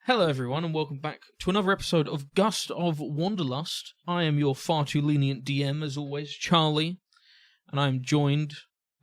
Hello everyone and welcome back to another episode of Gust of Wanderlust. I am your far too lenient DM as always, Charlie, and I am joined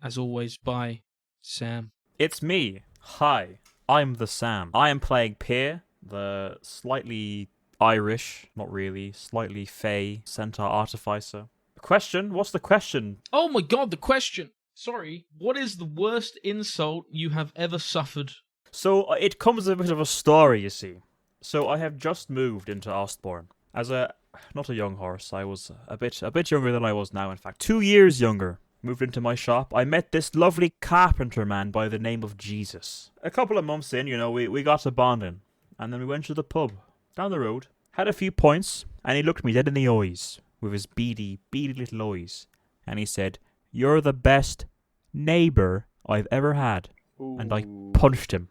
as always by Sam. It's me. Hi, I'm the Sam. I am playing Peer, the slightly Irish, not really, slightly fey centaur artificer. Question? What's the question? Oh my god, the question! Sorry, what is the worst insult you have ever suffered? So it comes a bit of a story, you see. So I have just moved into Ostbourne. As not a young horse, I was a bit younger than I was now, in fact. 2 years younger. Moved into my shop. I met this lovely carpenter man by the name of Jesus. A couple of months in, we got to bonding. And then we went to the pub down the road. Had a few pints, and he looked me dead in the eyes with his beady little eyes. And he said, "You're the best neighbour I've ever had." Ooh. And I punched him.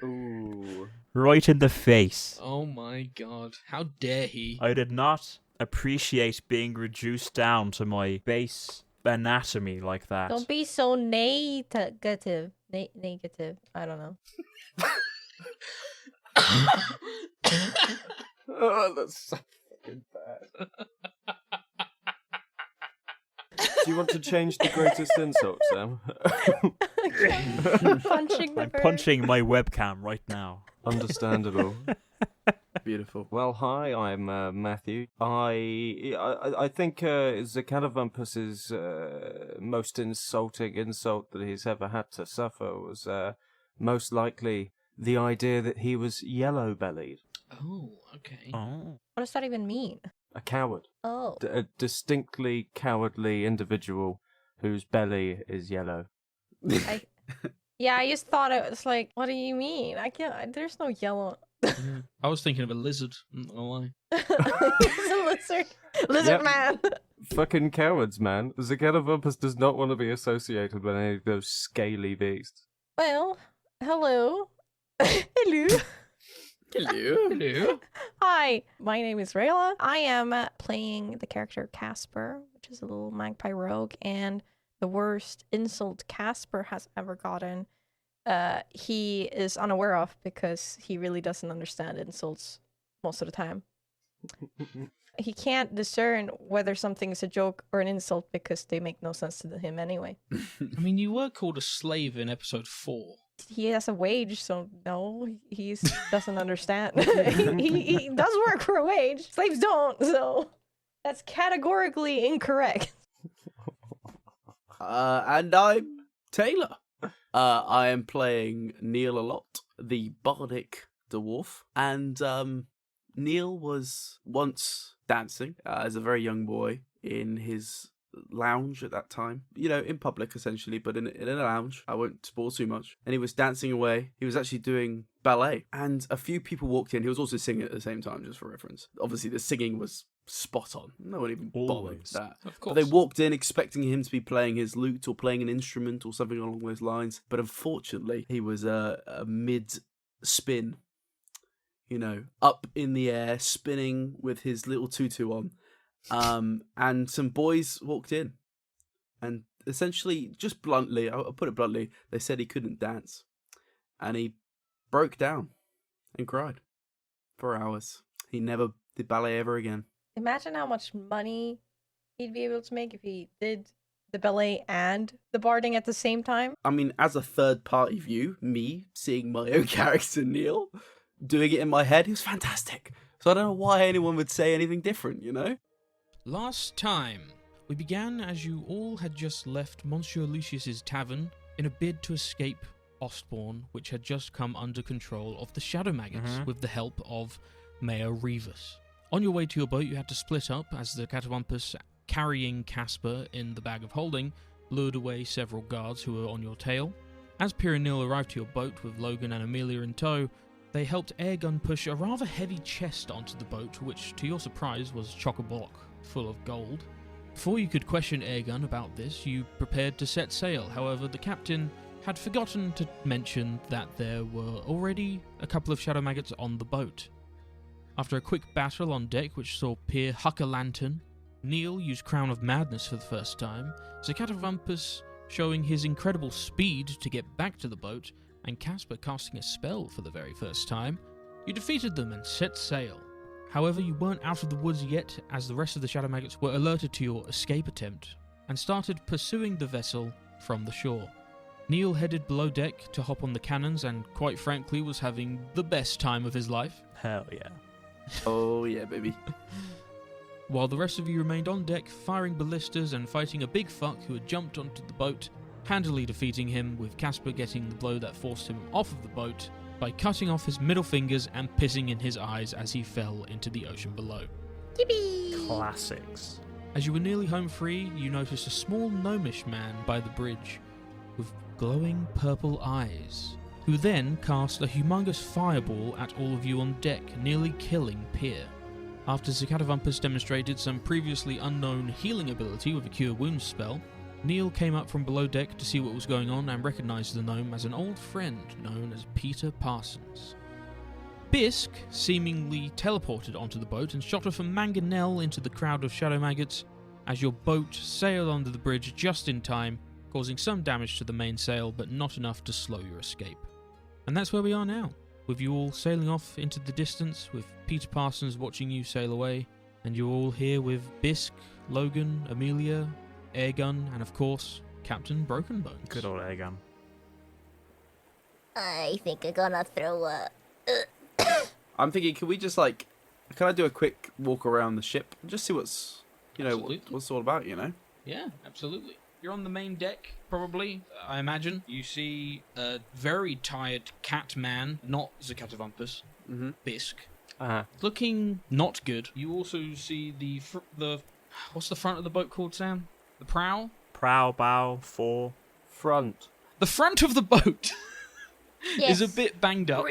Ooh. Right in the face. Oh my god, how dare he? I did not appreciate being reduced down to my base anatomy like that. Don't be so negative. Negative. I don't know. Oh, that's so fucking bad. Do you want to change the greatest insult, Sam? I'm punching my webcam right now. Understandable. Beautiful. Well, hi, I'm Matthew. I think Catawumpus's most insulting insult that he's ever had to suffer was most likely the idea that he was yellow-bellied. Oh, okay. Oh. What does that even mean? A coward. Oh. A distinctly cowardly individual whose belly is yellow. I just thought it was like, what do you mean? There's no yellow. I was thinking of a lizard, I'm not gonna lie. It's a lizard. Lizard man. Fucking cowards, man. The Catawumpus does not want to be associated with any of those scaly beasts. Well, hello. Hello. Hello. Hi, my name is Rayla. I am playing the character Kasper, which is a little magpie rogue, and the worst insult Kasper has ever gotten, he is unaware of because he really doesn't understand insults most of the time. He can't discern whether something is a joke or an insult because they make no sense to him anyway. I mean, you were called a slave in episode 4. He has a wage, so no, he doesn't understand. he does work for a wage. Slaves don't, so that's categorically incorrect. And I'm Taylor. I am playing Neil a lot, the bardic dwarf. And Neil was once dancing as a very young boy in his lounge at that time, in public essentially, but in a lounge. I won't spoil too much. And he was dancing away. He was actually doing ballet, and a few people walked in. He was also singing at the same time, just for reference. Obviously the singing was spot on. No one even bothered that. Of course. But they walked in expecting him to be playing his lute or playing an instrument or something along those lines, but unfortunately he was a mid spin, up in the air, spinning with his little tutu on. And some boys walked in, and essentially, just bluntly, I'll put it bluntly, they said he couldn't dance, and he broke down and cried for hours. He never did ballet ever again. Imagine how much money he'd be able to make if he did the ballet and the barding at the same time. I mean, as a third-party view, me seeing my own character Neil doing it in my head, it was fantastic. So I don't know why anyone would say anything different, Last time, we began as you all had just left Monsieur Lucius's tavern in a bid to escape Ostbourne, which had just come under control of the Shadow Maggots with the help of Mayor Revis. On your way to your boat, you had to split up as the Catawumpus, carrying Kasper in the bag of holding, lured away several guards who were on your tail. As Pier and Neil arrived to your boat with Logan and Amelia in tow, they helped airgun push a rather heavy chest onto the boat, which, to your surprise, was chock-a-block full of gold. Before you could question Airgun about this, you prepared to set sail. However, the captain had forgotten to mention that there were already a couple of Shadow Maggots on the boat. After a quick battle on deck which saw Pier huck a lantern, Neil used Crown of Madness for the first time, so Catawumpus showing his incredible speed to get back to the boat, and Kasper casting a spell for the very first time, you defeated them and set sail. However, you weren't out of the woods yet, as the rest of the Shadow Maggots were alerted to your escape attempt and started pursuing the vessel from the shore. Neil headed below deck to hop on the cannons and, quite frankly, was having the best time of his life. Hell yeah. Oh yeah, baby. While the rest of you remained on deck, firing ballistas and fighting a big fuck who had jumped onto the boat, handily defeating him, with Kasper getting the blow that forced him off of the boat by cutting off his middle fingers and pissing in his eyes as he fell into the ocean below. Yippee! Classics. As you were nearly home free, you noticed a small gnomish man by the bridge with glowing purple eyes, who then cast a humongous fireball at all of you on deck, nearly killing Pier. After Catawumpus demonstrated some previously unknown healing ability with a Cure Wounds spell, Neil came up from below deck to see what was going on and recognised the gnome as an old friend known as Peter Parsons. Bisk seemingly teleported onto the boat and shot off a mangonel into the crowd of shadow maggots as your boat sailed under the bridge just in time, causing some damage to the mainsail but not enough to slow your escape. And that's where we are now, with you all sailing off into the distance, with Peter Parsons watching you sail away, and you're all here with Bisk, Logan, Amelia, Airgun, and of course, Captain Broken Bones. Good old Airgun. I think I'm gonna throw up. I'm thinking, can I do a quick walk around the ship and just see what's, Absolutely. what's it all about, Yeah, absolutely. You're on the main deck, probably, I imagine. You see a very tired cat man, not Catawumpus, Mm-hmm. Bisk, Uh-huh. looking not good. You also see the what's the front of the boat called, Sam? The prow? Prow, bow, fore. Front. The front of the boat Yes. is a bit banged up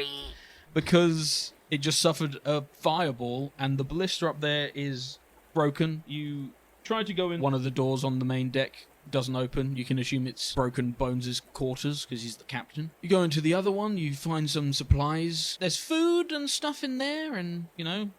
because it just suffered a fireball and the ballista up there is broken. You try to go in one of the doors on the main deck, doesn't open. You can assume it's Broken Bones' quarters because he's the captain. You go into the other one, you find some supplies. There's food and stuff in there and,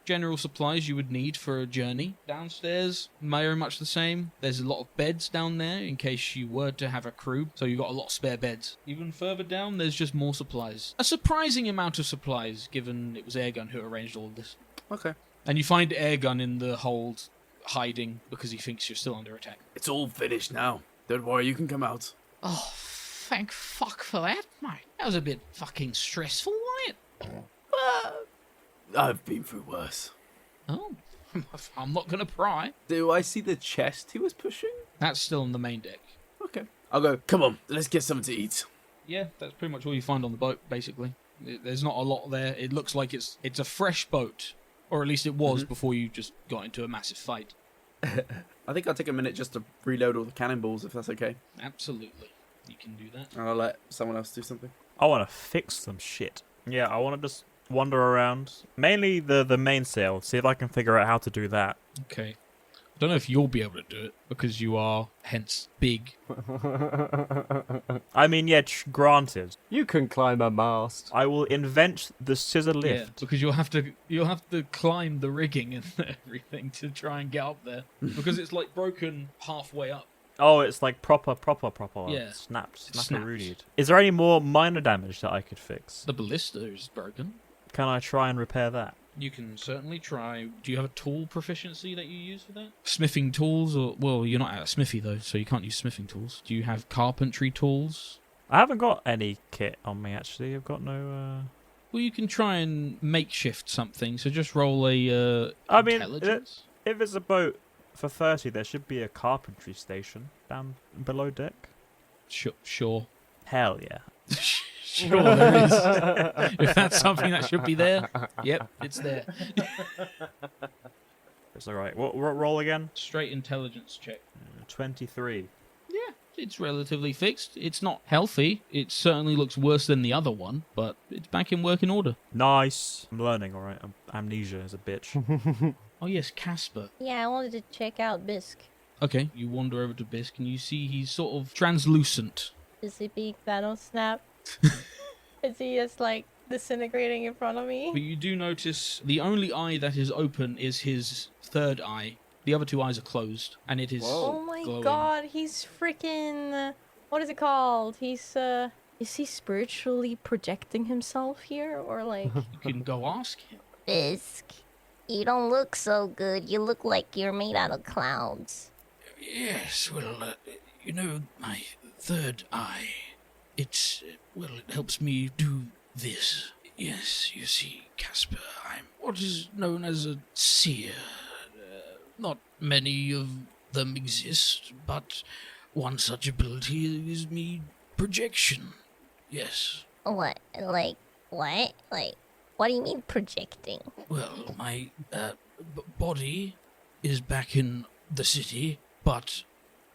general supplies you would need for a journey. Downstairs, very much the same. There's a lot of beds down there in case you were to have a crew, so you've got a lot of spare beds. Even further down, there's just more supplies. A surprising amount of supplies, given it was Airgun who arranged all of this. Okay. And you find Airgun in the hold, hiding because he thinks you're still under attack. It's all finished now. Don't worry, you can come out. Oh, thank fuck for that, mate. That was a bit fucking stressful, wasn't it? I've been through worse. Oh, I'm not gonna pry. Do I see the chest he was pushing? That's still on the main deck. Okay. I'll go, come on, let's get something to eat. Yeah, that's pretty much all you find on the boat, basically. There's not a lot there. It looks like it's a fresh boat. Or at least it was before you just got into a massive fight. I think I'll take a minute just to reload all the cannonballs, if that's okay. Absolutely. You can do that. And I'll let someone else do something. I want to fix some shit. Yeah, I want to just wander around. Mainly the mainsail. See if I can figure out how to do that. Okay. I don't know if you'll be able to do it, because you are, hence, big. I mean, yeah, granted. You can climb a mast. I will invent the scissor Yeah, lift. because you'll have to climb the rigging and everything to try and get up there. Because it's like broken halfway up. Oh, it's like proper. Yeah. Snapped. Snapped. Snapperooted. Is there any more minor damage that I could fix? The ballista is broken. Can I try and repair that? You can certainly try. Do you have a tool proficiency that you use for that? Smithing tools, or well, you're not at a smithy though, so you can't use smithing tools. Do you have carpentry tools? I haven't got any kit on me actually. I've got no. Well, you can try and makeshift something. So just roll a I mean, intelligence. If it's a boat for 30, there should be a carpentry station down below deck. Sure. Hell yeah. Sure, there is. If that's something that should be there, yep, it's there. It's alright. What roll again? Straight intelligence check. 23. Yeah, it's relatively fixed. It's not healthy. It certainly looks worse than the other one, but it's back in working order. Nice. I'm learning, alright. Amnesia is a bitch. Oh yes, Kasper. Yeah, I wanted to check out Bisk. Okay, you wander over to Bisk and you see he's sort of translucent. Is he being Thanos snap? Is he just like disintegrating in front of me? But you do notice the only eye that is open is his third eye. The other two eyes are closed, and it is Oh my glowing. god, he's freaking. What is it called? He's Is he spiritually projecting himself here, or like? You can go ask him. Bisk, you don't look so good. You look like you're made out of clouds. Yes, well, my third eye. It helps me do this. Yes, you see, Kasper, I'm what is known as a seer. Not many of them exist, but one such ability is me projection. Yes. What? Like, what? Like, what do you mean projecting? Well, my body is back in the city, but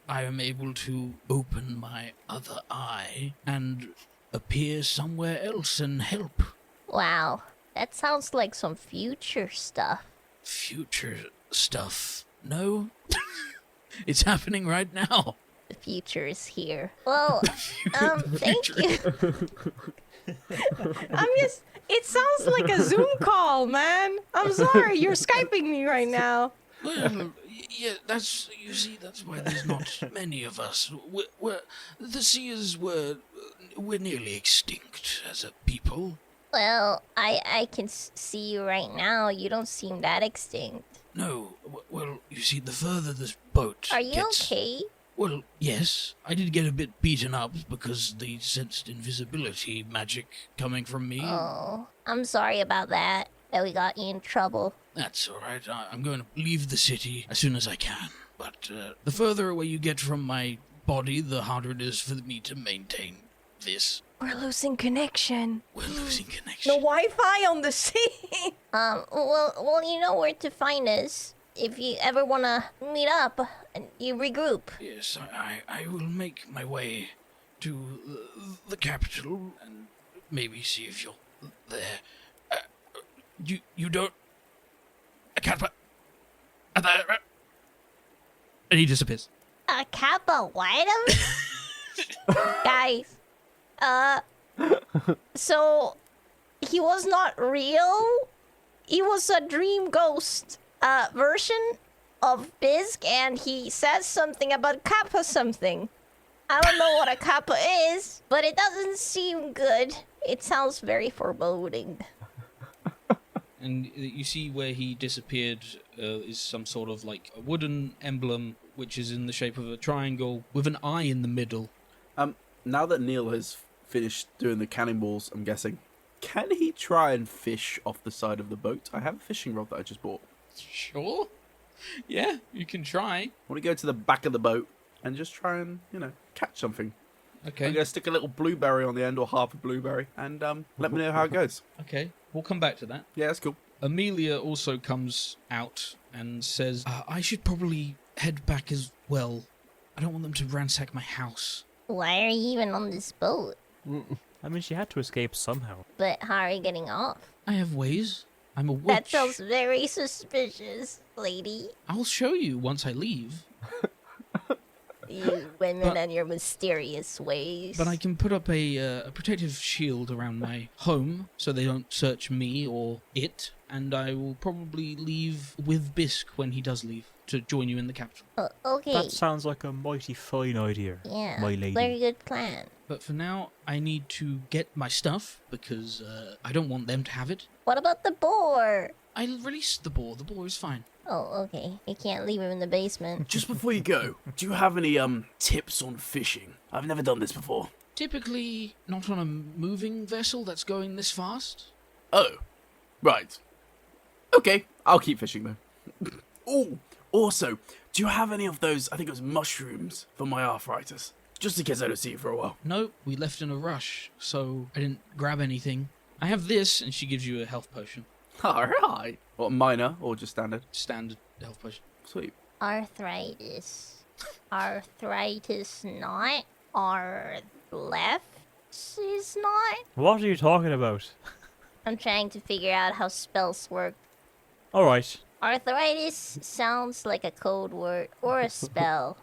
I am able to open my other eye and appear somewhere else and help. Wow, that sounds like some future stuff. Future stuff? No. It's happening right now. The future is here. Well, thank you. It sounds like a Zoom call, man. I'm sorry, you're Skyping me right now. Well, yeah, that's why there's not many of us. The seers we're nearly extinct as a people. Well, I can see you right now. You don't seem that extinct. No, well, you see, the further this boat Are you gets... okay? Well, yes, I did get a bit beaten up because they sensed invisibility magic coming from me. Oh, I'm sorry about that we got you in trouble. That's all right. I'm going to leave the city as soon as I can. But the further away you get from my body, the harder it is for me to maintain this. We're losing connection. We're losing connection. No Wi-Fi on the sea. Well, you know where to find us. If you ever want to meet up and you regroup. Yes, I will make my way to the capital and maybe see if you're there. You don't... I can't... And he disappears. A Kappa White'em? Guys, so he was not real? He was a dream ghost version of Bisk, and he says something about Kappa something. I don't know what a Kappa is, but it doesn't seem good. It sounds very foreboding. And you see where he disappeared is some sort of like a wooden emblem, which is in the shape of a triangle with an eye in the middle. Now that Neil has finished doing the cannonballs, I'm guessing, can he try and fish off the side of the boat? I have a fishing rod that I just bought. Sure. Yeah, you can try. I want to go to the back of the boat and just try and, catch something. Okay. I'm going to stick a little blueberry on the end, or half a blueberry, and let me know how it goes. Okay, we'll come back to that. Yeah, that's cool. Amelia also comes out and says, I should probably head back as well. I don't want them to ransack my house. Why are you even on this boat? I mean, she had to escape somehow. But how are you getting off? I have ways. I'm a witch. That sounds very suspicious, lady. I'll show you once I leave. You women and your mysterious ways. But I can put up a protective shield around my home so they don't search me or it, and I will probably leave with Bisk when he does leave to join you in the capital. Okay. That sounds like a mighty fine idea, Yeah, my lady. very good plan. But for now, I need to get my stuff because I don't want them to have it. What about the boar? I released the boar. The boar is fine. Oh, okay. You can't leave him in the basement. Just before you go, do you have any tips on fishing? I've never done this before. Typically, not on a moving vessel that's going this fast. Oh, right. Okay, I'll keep fishing though. Oh, also, do you have any of those, I think it was mushrooms, for my arthritis? Just in case I don't see you for a while. No, we left in a rush, so I didn't grab anything. I have this, and she gives you a health potion. Alright. What, minor or just standard? Standard health potion. Sweet. Arthritis. Arthritis not. Left is not. What are you talking about? I'm trying to figure out how spells work. Alright. Arthritis sounds like a code word or a spell.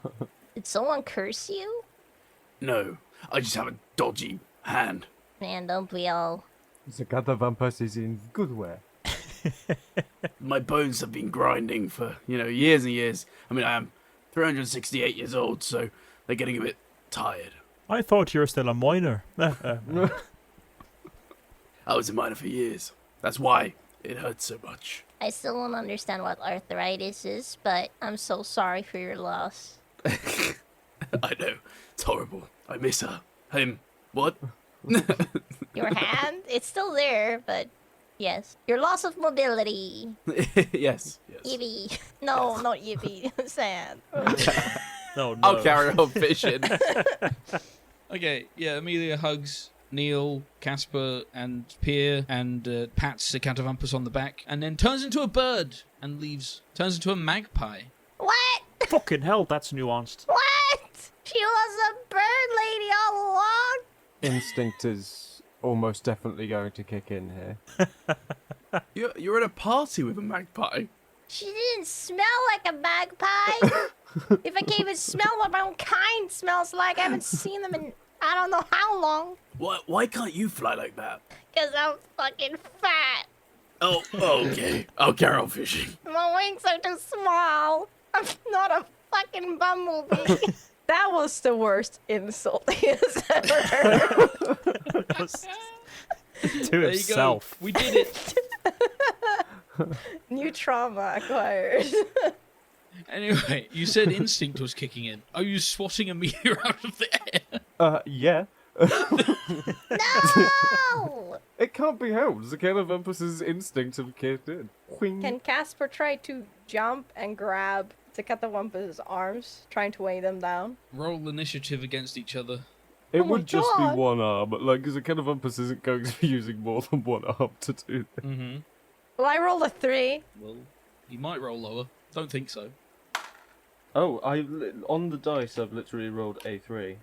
Did someone curse you? No, I just have a dodgy hand. Man, don't we all? The Catawumpus is in good way. My bones have been grinding for, years and years. I mean, I am 368 years old, so they're getting a bit tired. I thought you were still a minor. I was a minor for years. That's why it hurts so much. I still don't understand what arthritis is, but I'm so sorry for your loss. I know. It's horrible. I miss her. Him. What? Your hand? It's still there, but yes. Your loss of mobility. Yes. Yippee. No, not yippee. Sad. No. I'll carry on fishing. Okay, yeah, Amelia hugs Neil, Kasper, and Pierre, and pats the Catawumpus on the back, and then turns into a bird and leaves. Turns into a magpie. What? Fucking hell, that's nuanced. What? She was a bird lady all along? Instinct is almost definitely going to kick in here. You're at a party with a magpie. She didn't smell like a magpie. If I can't even smell what my own kind smells like, I haven't seen them in I don't know how long. Why can't you fly like that? Because I'm fucking fat. Oh, okay. I'll carry on fishing. My wings are too small. I'm not a fucking bumblebee. That was the worst insult he has ever heard. To There himself. you go. We did it. New trauma acquired. Anyway, you said instinct was kicking in. Are you swatting Amelia out of the air? Yeah. No! It can't be helped. The Catawumpus's instinct have kicked in. Whing. Can Casper try to jump and grab the Catawumpus' arms, trying to weigh them down? Roll initiative against each other. It Oh my would just God. be one arm, like, because the Catawumpus isn't going to be using more than one arm to do this. Mm-hmm. Well, I rolled a 3. Well, you might roll lower. Don't think so. Oh, on the dice, I've literally rolled A3.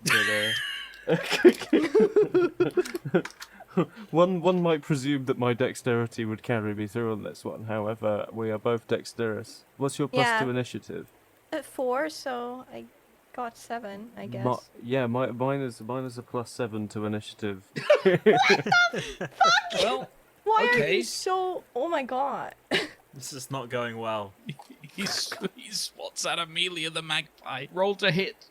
One might presume that my dexterity would carry me through on this one. However, we are both dexterous. What's your plus Yeah. 2 initiative? 4, so I got 7, I guess. Mine is a plus 7 to initiative. Well, Why are okay. you so... Oh my god. This is not going well. he swats at Amelia the magpie. Roll to hit.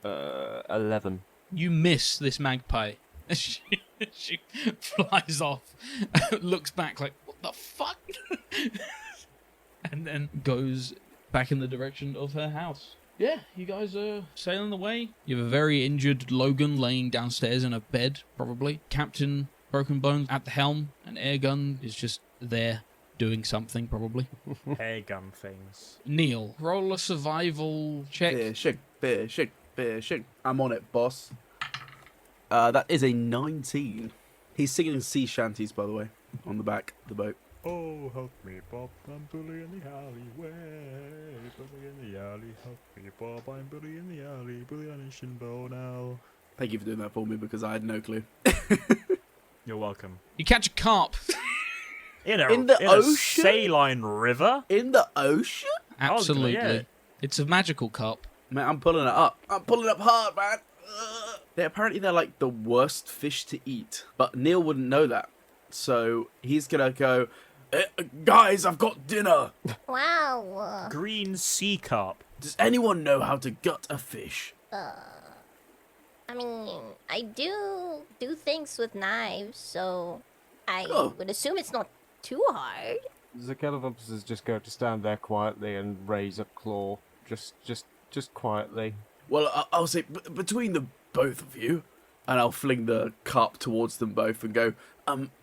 11. You miss this magpie. She flies off, looks back like, what the fuck? And then goes back in the direction of her house. Yeah, you guys are sailing away. You have a very injured Logan laying downstairs in a bed, probably. Captain Broken Bones at the helm. An air gun is just there doing something, probably. Air gun things. Neil, roll a survival check. Fishing. I'm on it, boss. That is a 19. He's singing sea shanties, by the way, on the back of the boat. Oh, help me, Bob, I'm Billy in the alleyway. Billy in the alley, help me, Bob, I'm Billy in the alley. Billy on his shinbone now. Thank you for doing that for me because I had no clue. You're welcome. You catch a carp. In the ocean? saline river? In the ocean? Absolutely. yeah. It's a magical carp. Man, I'm pulling it up. I'm pulling it up hard, man. Ugh. They're like the worst fish to eat. But Neil wouldn't know that. So he's gonna go, guys, I've got dinner. Wow. Green sea carp. Does anyone know how to gut a fish? I mean, I do things with knives, so I Oh. would assume it's not too hard. The Catawumpus is just going to stand there quietly and raise a claw. Just quietly. Well, I'll say between the both of you, and I'll fling the cup towards them both and go,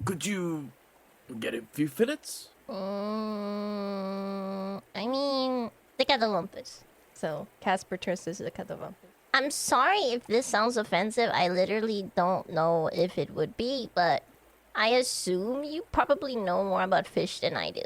could you get a few fillets? I mean, the Catawumpus. So Casper turns to the Catawumpus. I'm sorry if this sounds offensive. I literally don't know if it would be, but I assume you probably know more about fish than I do.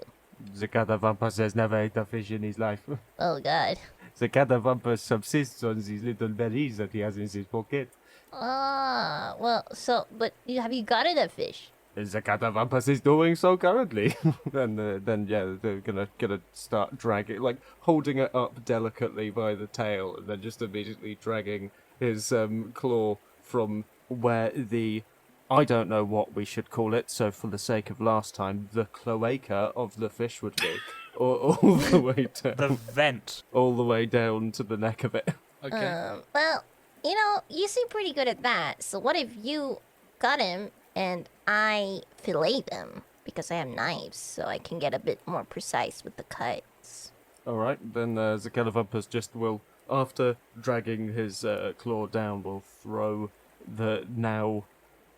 The Catawumpus has never ate a fish in his life. Oh, God. The Catawumpus subsists on these little berries that he has in his pocket. Well, so, but have you got it a fish? The Catawumpus is doing so currently. then they're gonna start dragging, like holding it up delicately by the tail, and then just immediately dragging his claw from where the, I don't know what we should call it. So for the sake of last time, the cloaca of the fish would be, all the way down, The vent. all the way down to the neck of it. Okay. Well, You know, you seem pretty good at that. So what if you cut him and I fillet them? Because I have knives, so I can get a bit more precise with the cuts. Alright, then the Catawumpus just will, after dragging his claw down, will throw the now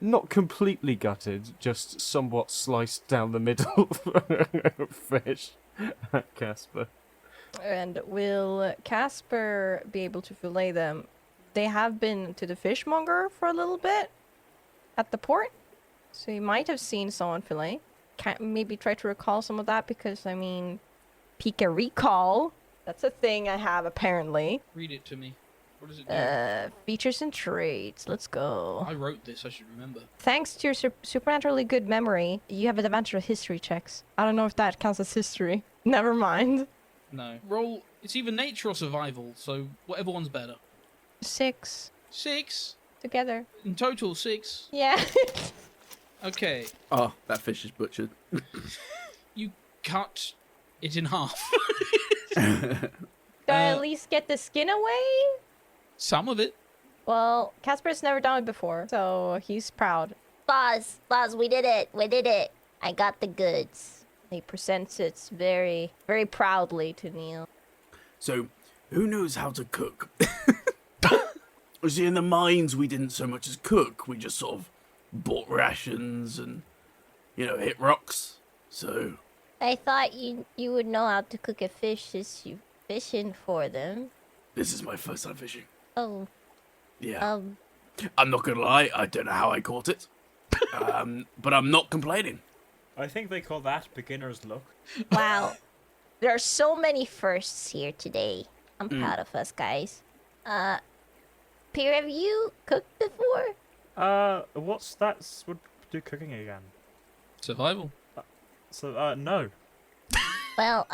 not completely gutted, just somewhat sliced down the middle fish at Kasper. And will Casper be able to fillet them? They have been to the fishmonger for a little bit at the port, so you might have seen someone fillet. Can't maybe try to recall some of that because, I mean, Pika recall. That's a thing I have apparently. Read it to me. What does it do? Features and traits. Let's go. I wrote this. I should remember. Thanks to your supernaturally good memory, you have an advantage of history checks. I don't know if that counts as history. Never mind. No. Roll. It's either nature or survival, so whatever one's better. 6 6? together. In total, 6. Yeah. Okay. Oh, that fish is butchered. You cut it in half. Do I at least get the skin away? Some of it. Well, Casper's never done it before, so he's proud. Boss, we did it. We did it. I got the goods. He presents it very, very proudly to Neil. So, who knows how to cook? You see, in the mines, we didn't so much as cook. We just sort of bought rations and, hit rocks. So... I thought you would know how to cook a fish since you fishing for them. This is my first time fishing. Oh. Yeah. I'm not gonna lie, I don't know how I caught it. But I'm not complaining. I think they call that beginner's luck. Wow. There are so many firsts here today. I'm proud of us, guys. Pierre, have you cooked before? What's that would do cooking again? Survival. So, no. Well,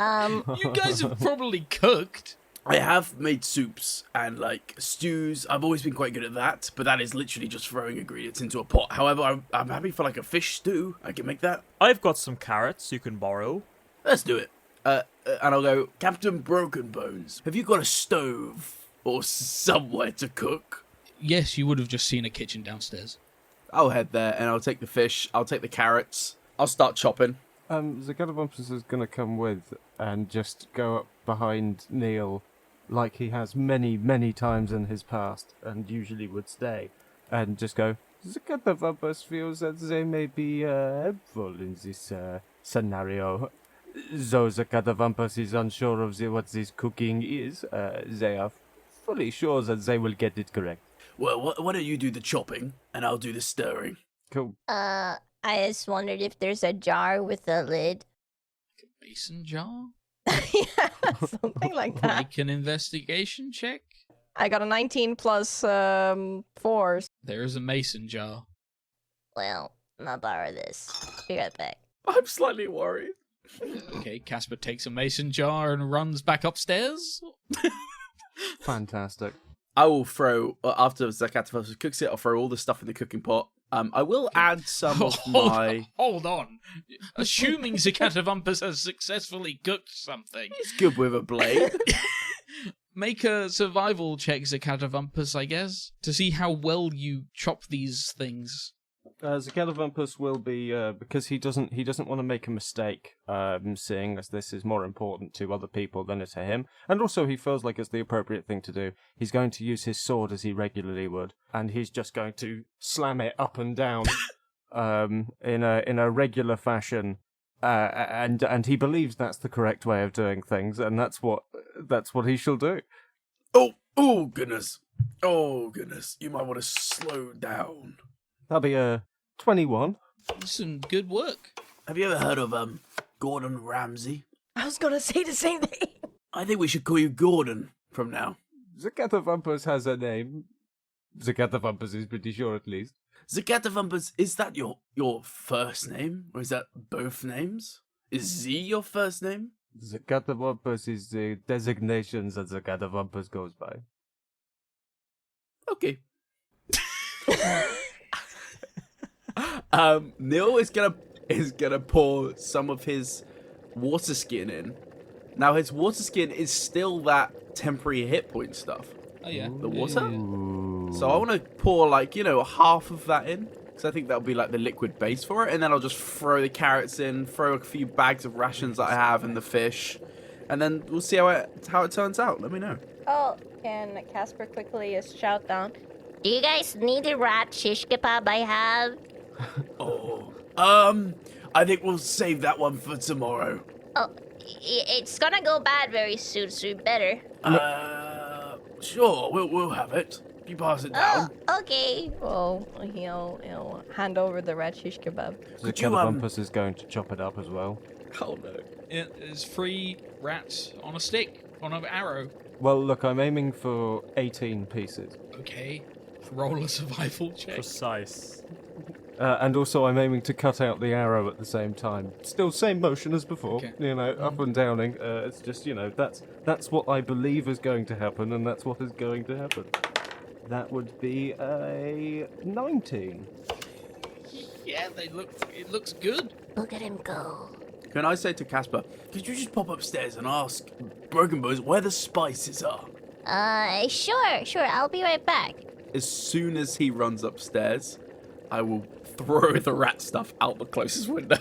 You guys have probably cooked. I have made soups and, stews. I've always been quite good at that, but that is literally just throwing ingredients into a pot. However, I'm happy for, a fish stew. I can make that. I've got some carrots you can borrow. Let's do it. And I'll go, Captain Broken Bones, have you got a stove or somewhere to cook? Yes, you would have just seen a kitchen downstairs. I'll head there, and I'll take the fish. I'll take the carrots. I'll start chopping. The Catawumpus is going to come with and just go up behind Neil like he has many, many times in his past and usually would stay and just go, the Catawumpus feels that they may be helpful in this scenario. Though the Catawumpus is unsure of what this cooking is, they are fully sure that they will get it correct. Well, why don't you do the chopping, and I'll do the stirring. Cool. I just wondered if there's a jar with a lid. Mason jar? Yeah, something like that. Make an investigation check. I got a 19 plus 4. There is a mason jar. Well, I'll borrow this. Be right back. I'm slightly worried. Okay, Casper takes a mason jar and runs back upstairs. Fantastic. I will throw, after Zakatavos cooks it, I'll throw all the stuff in the cooking pot. I will add some of my... Hold on. Assuming Zakatavumpus has successfully cooked something. He's good with a blade. Make a survival check, Zakatavumpus, I guess, to see how well you chop these things. Zakatavumpus will be, because he doesn't want to make a mistake, seeing as this is more important to other people than to him, and also he feels like it's the appropriate thing to do. He's going to use his sword as he regularly would, and he's just going to slam it up and down, in a regular fashion, and he believes that's the correct way of doing things, and that's what he shall do. Oh goodness. Oh goodness. You might want to slow down. That'll be a 21. Some good work. Have you ever heard of Gordon Ramsay? I was gonna say the same thing. I think we should call you Gordon from now. Zakatavumpus has a name. Zakatavumpus is pretty sure, at least. Zakatavumpus, is that your first name? Or is that both names? Is Z your first name? Zakatavumpus is the designation that Zakatavumpus goes by. Okay. Neil is gonna pour some of his water skin in. Now his water skin is still that temporary hit point stuff. Oh yeah. The water? Yeah. So I want to pour half of that in, because I think that'll be like the liquid base for it, and then I'll just throw the carrots in, throw a few bags of rations that I have, and the fish, and then we'll see how it turns out. Let me know. Oh, can Casper quickly shout down? Do you guys need the rat shish kebab I have? I think we'll save that one for tomorrow. Oh, it's gonna go bad very soon, so you better. Sure, we'll have it. You pass it down. Oh, okay. Oh, he'll hand over the rat shish kebab. The Catawumpus is going to chop it up as well. Oh no. There's 3 rats on a stick, on an arrow. Well, look, I'm aiming for 18 pieces. Okay. Roll a survival check. Precise. And also I'm aiming to cut out the arrow at the same time. Still same motion as before, Okay. Up and downing. It's just, that's what I believe is going to happen, and that's what is going to happen. That would be a 19. Yeah, it looks good. Look at him go. Can I say to Casper, could you just pop upstairs and ask Broken Bones where the spices are? Sure. I'll be right back. As soon as he runs upstairs, I will throw the rat stuff out the closest window.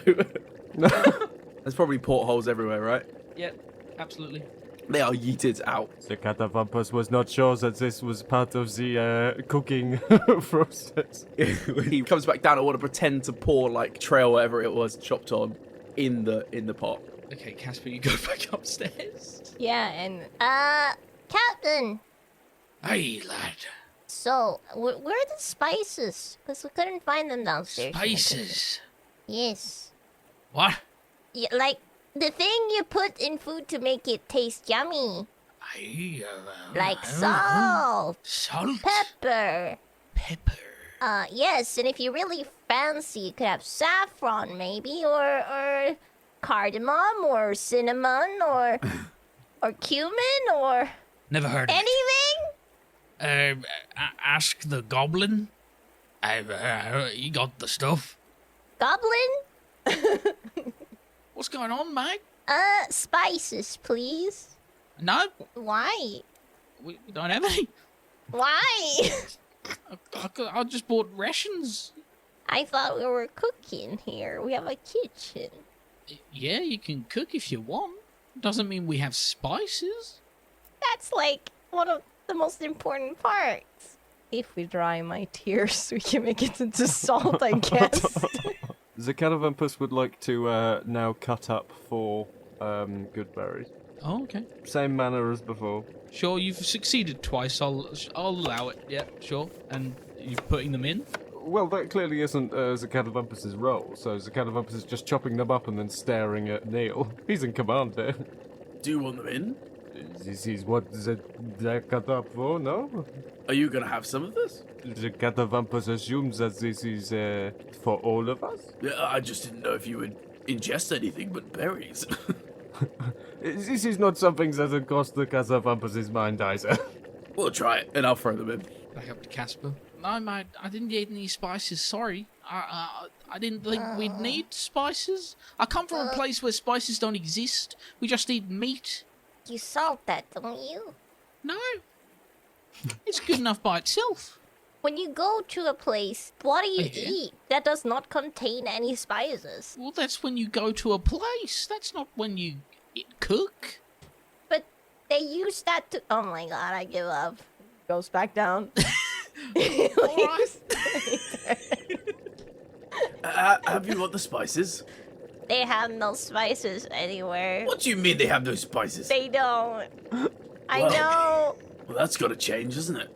There's probably portholes everywhere, right? Yeah, absolutely. They are yeeted out. The Catawumpus was not sure that this was part of the cooking process. He comes back down. I want to pretend to pour trail whatever it was chopped on in the pot. Okay, Casper, you go back upstairs. Yeah, and Captain. Hey, lad. So, where are the spices? Because we couldn't find them downstairs. Spices. Yes. What? Yeah, like the thing you put in food to make it taste yummy. Like salt. Salt? Pepper. Pepper. Yes, and if you're really fancy, you could have saffron maybe, or cardamom, or cinnamon, or cumin, or Never heard of anything. Ask the goblin. He got the stuff. Goblin? What's going on, mate? Spices, please. No, Why? we don't have any. Why? I just bought rations. I thought we were cooking here. We have a kitchen. Yeah, you can cook if you want. Doesn't mean we have spices. That's like one of the most important parts. if we dry my tears, we can make it into salt, I guess. The Catawumpus would like to now cut up 4 good berries. Oh, okay. Same manner as before. Sure, you've succeeded twice. I'll allow it. Yeah, sure. And you're putting them in? Well, that clearly isn't Catawumpus's role, so Catawumpus is just chopping them up and then staring at Neil. He's in command there. Do you want them in? This is what they're cut up for, no? Are you gonna have some of this? The Catawumpus assumes that this is for all of us? Yeah, I just didn't know if you would ingest anything but berries. This is not something that would cross the Catawumpus's mind either. We'll try it, and I'll throw them in. Back up to Kasper. No, mate, I didn't get any spices. Sorry. I didn't think we'd need spices. I come from a place where spices don't exist. We just eat meat. You salt that, don't you? No. It's good enough by itself. When you go to a place, what do you Yeah. eat that does not contain any spices? Well, that's when you go to a place. That's not when you cook. But they use that to... Oh my god, I give up. Goes back down. Have you got the spices? They have no spices anywhere. What do you mean they have no spices? They don't. I Well. know. Well, that's gotta change, isn't it?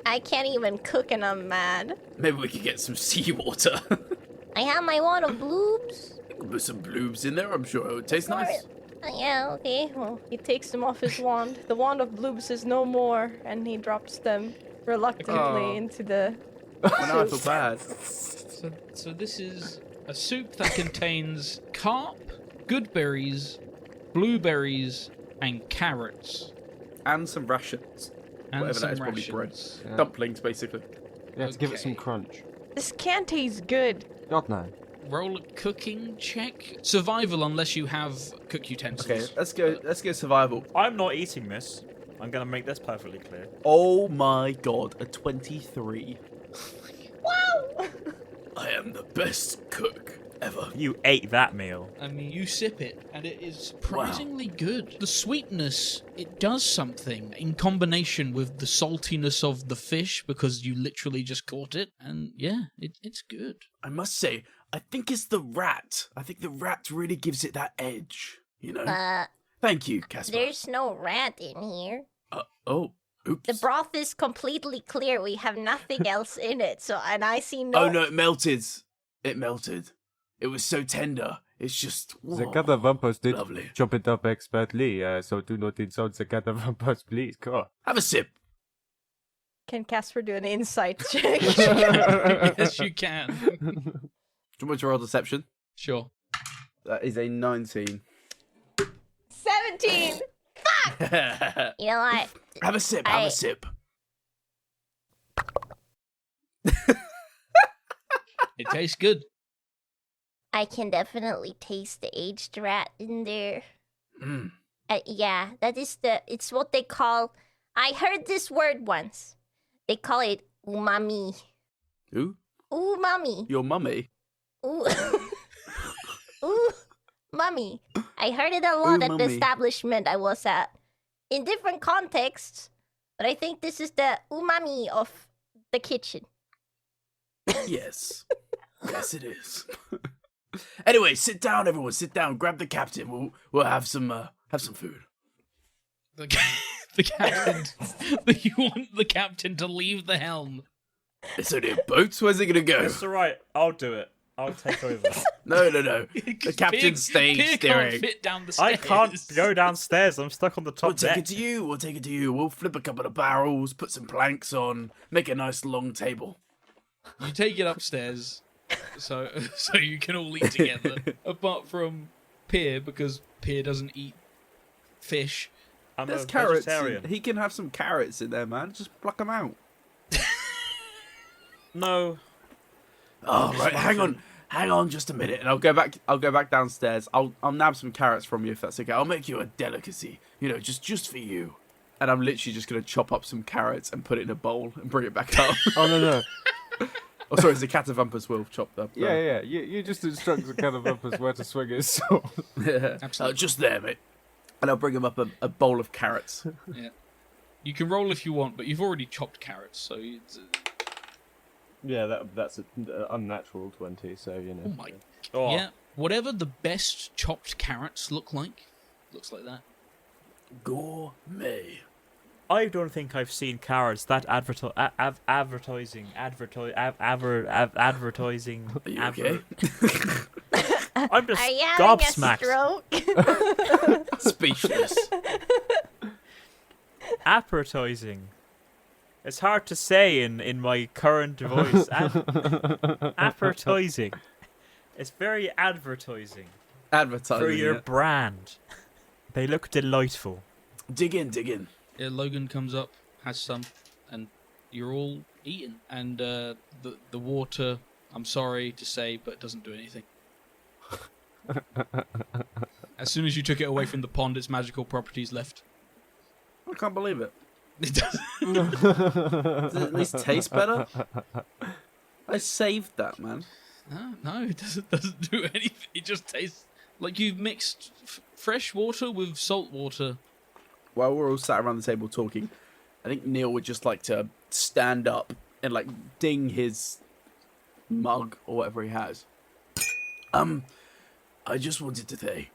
I can't even cook and I'm mad. Maybe we could get some seawater. I have my wand of bloobs. Put some bloobs in there, I'm sure it would taste nice. Yeah, okay. Well, he takes them off his wand. The wand of bloobs is no more, and he drops them reluctantly Oh. into the... Well, now I feel bad. So this is a soup that contains carp, good berries, blueberries, and carrots. And some rations. And Whatever some that is, probably bread. rations. Yeah. Dumplings, basically. Yeah, to give it some Okay. crunch. This can taste good. God, no. Roll a cooking check. Survival unless you have cook utensils. Okay, let's go survival. I'm not eating this. I'm gonna make this perfectly clear. Oh my god, a 23. Wow! I am the best cook ever. You ate that meal. I mean, you sip it, and it is surprisingly good. The sweetness, it does something in combination with the saltiness of the fish because you literally just caught it. And yeah, it's good. I must say, I think it's the rat. I think the rat really gives it that edge, you know? Thank you, Kasper. There's no rat in here. Oh, oops. The broth is completely clear. We have nothing else in it. So, and I see no. Oh no, it melted. It melted. It was so tender. It's just. The whoa, Catawumpus did lovely. chop it up expertly, so do not insult the Catawumpus, please. God. Have a sip. Can Casper do an insight check? Yes, you can. Do you want me to roll deception? Sure. That is a 19. 17! You know what? Have a sip. Have a sip. It tastes good. I can definitely taste the aged rat in there. Mm. Yeah, that is it's what they call, I heard this word once. They call it umami. Who? Umami. Your mummy? Ooh. Ooh, mummy. I heard it a lot at the Umami. establishment I was at. In different contexts, but I think this is the umami of the kitchen. Yes. Yes, it is. Anyway, sit down, everyone. Sit down. Grab the captain. We'll have some food. The captain. You want the captain to leave the helm. It's only a boat. Where's it gonna go? It's alright, I'll do it. I'll take over. No. The captain's staying Pier steering. can't fit down the stairs. I can't go downstairs, I'm stuck on the top We'll take deck. it to you. We'll take it to you. We'll flip a couple of barrels, put some planks on, make a nice long table. You take it upstairs, so you can all eat together. Apart from Pier, because Pier doesn't eat fish. I'm There's a carrots. vegetarian. He can have some carrots in there, man. Just pluck them out. No. Oh, right. Hang on just a minute, and I'll go back downstairs. I'll nab some carrots from you if that's okay. I'll make you a delicacy, just for you. And I'm literally just gonna chop up some carrots and put it in a bowl and bring it back up. Oh, no. Oh, sorry, it's the Catawumpus will chop up. Yeah. You just instruct the Catawumpus where to swing his sword. Yeah. Absolutely. Just there, mate. And I'll bring him up a bowl of carrots. Yeah. You can roll if you want, but you've already chopped carrots, so it's, Yeah, that's an unnatural 20, so, oh my. Oh. Yeah. Whatever the best chopped carrots looks like that. Gourmet. I don't think I've seen carrots that advertising. Are you okay? I'm just Are you having gobsmacked. a stroke? Speechless. Appetizing. It's hard to say in my current voice. Appetizing. It's very advertising Advertising. for your it. brand. They look delightful. Dig in. Yeah, Logan comes up, has some, and you're all eating. And the water, I'm sorry to say, but it doesn't do anything. As soon as you took it away from the pond, its magical properties left. I can't believe it. It does. Does it at least taste better? I saved that, man. No, it doesn't do anything. It just tastes like you've mixed fresh water with salt water. While we're all sat around the table talking, I think Neil would just like to stand up and like ding his mug or whatever he has. I just wanted to say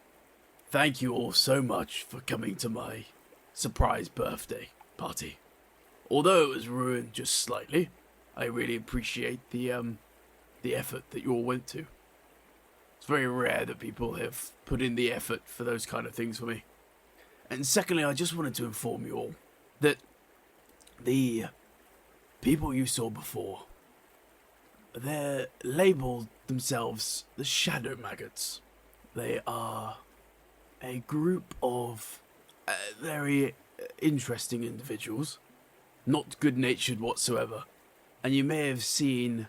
thank you all so much for coming to my surprise birthday party. Although it was ruined just slightly, I really appreciate the effort that you all went to. It's very rare that people have put in the effort for those kind of things for me. And secondly, I just wanted to inform you all that the people you saw before, they're labeled themselves the Shadow Maggots. They are a group of very interesting individuals, not good-natured whatsoever. And you may have seen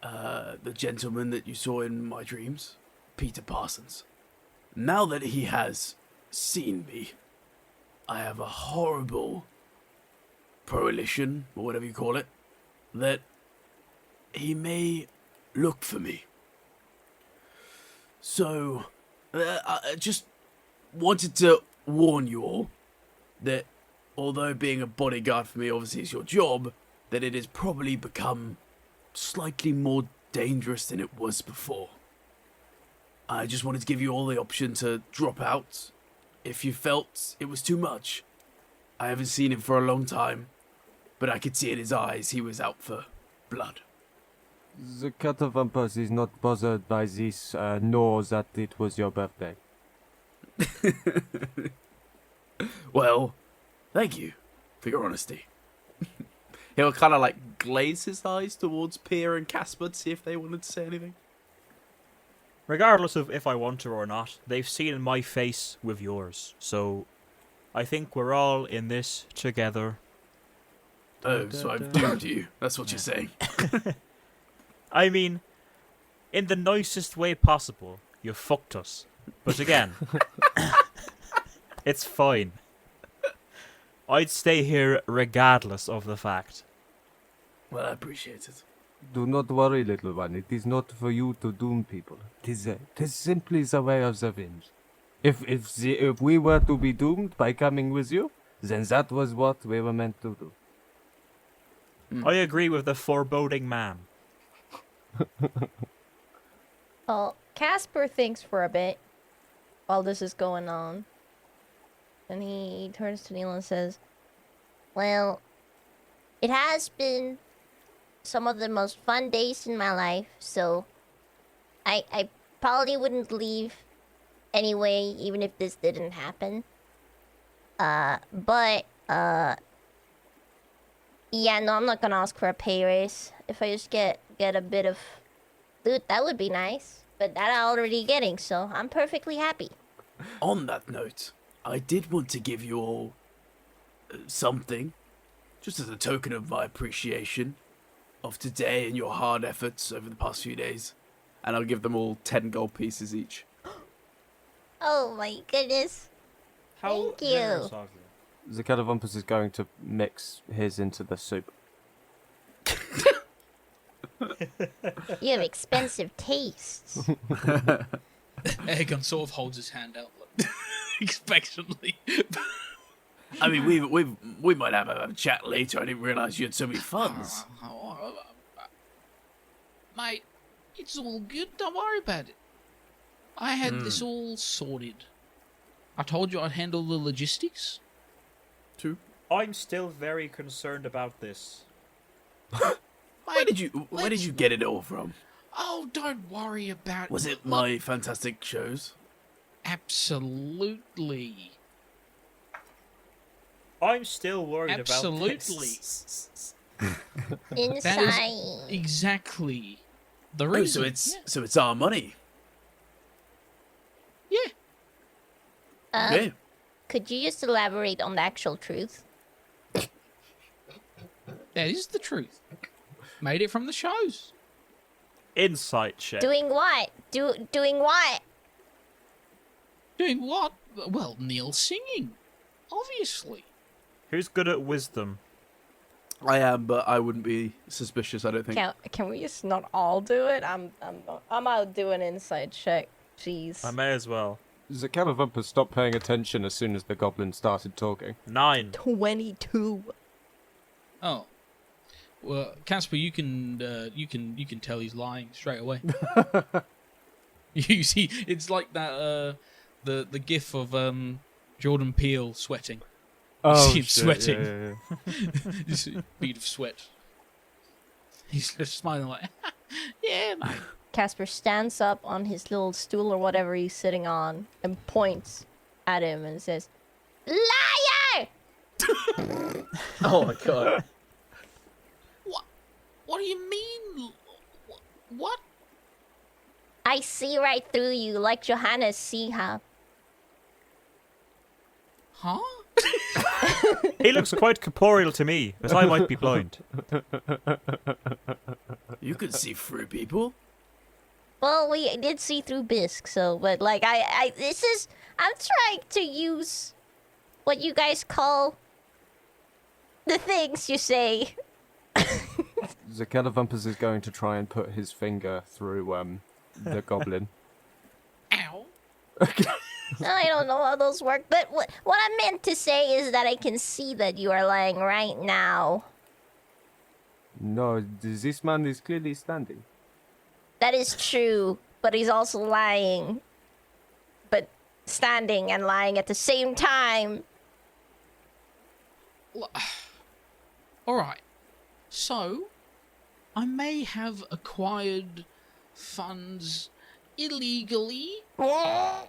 the gentleman that you saw in my dreams, Peter Parsons. Now that he has seen me, I have a horrible prohibition, or whatever you call it, that he may look for me. So, I just wanted to warn you all that although being a bodyguard for me obviously is your job, that it has probably become slightly more dangerous than it was before. I just wanted to give you all the option to drop out if you felt it was too much. I haven't seen him for a long time, but I could see in his eyes he was out for blood. The Catawumpus is not bothered by this, nor that it was your birthday. Well, thank you for your honesty. He'll kind of like glaze his eyes towards Pierre and Kasper to see if they wanted to say anything. Regardless of if I want to or not, they've seen my face with yours. So, I think we're all in this together. Oh, so I've doomed you. That's what you're saying. I mean, in the nicest way possible, you fucked us. But again, it's fine. I'd stay here regardless of the fact. Well, I appreciate it. Do not worry, little one. It is not for you to doom people. It is simply the way of the wind. If we were to be doomed by coming with you, then that was what we were meant to do. I agree with the foreboding man. Well, Kasper thinks for a bit while this is going on. And he turns to Neil and says, Well, it has been some of the most fun days in my life, so I probably wouldn't leave anyway, even if this didn't happen. But yeah, no, I'm not gonna ask for a pay raise. If I just get a bit of loot, that would be nice. But that I'm already getting, so I'm perfectly happy. On that note, I did want to give you all something, just as a token of my appreciation of today and your hard efforts over the past few days. And I'll give them all 10 gold pieces each. Oh my goodness. Thank you. generous of you. The Catawumpus is going to mix his into the soup. You have expensive tastes. Aegon sort of holds his hand out like, expectantly. I mean, we might have a chat later. I didn't realise you had so many funds. Mate, it's all good. Don't worry about it. I had this all sorted. I told you I'd handle the logistics. True. I'm still very concerned about this. Where did you get it all from? Oh, don't worry about it. Was it my fantastic shows? Absolutely. I'm still worried Absolutely. about this. Inside. That is exactly the Oh, reason. so it's our money. Yeah. Okay. Could you just elaborate on the actual truth? That is the truth. Made it from the shows. Insight check. Doing what? Doing what? Doing what? Well, Neil singing. Obviously. Who's good at wisdom? I am, but I wouldn't be suspicious, I don't think. Can we just not all do it? I'm out doing an inside check. Jeez. I may as well. The Catawumpus stopped paying attention as soon as the goblin started talking. 9. 22. Oh. Well, Kasper, you can tell he's lying straight away. You see, it's like that the gif of Jordan Peele sweating. Oh, see him shit, sweating. yeah. Just a bead of sweat. He's just smiling like, yeah, mate. Kasper stands up on his little stool or whatever he's sitting on and points at him and says, Liar! Oh my god. What do you mean? What? I see right through you like Johannes see her. Huh? He looks quite corporeal to me, but I might be blind. You can see through people. Well, we did see through Bisque, so, but like, I'm trying to use what you guys call the things you say. The Catawumpus is going to try and put his finger through the goblin. Ow. I don't know how those work, but what I meant to say is that I can see that you are lying right now. No, this man is clearly standing. That is true, but he's also lying. But standing and lying at the same time. All right. So, I may have acquired funds illegally, but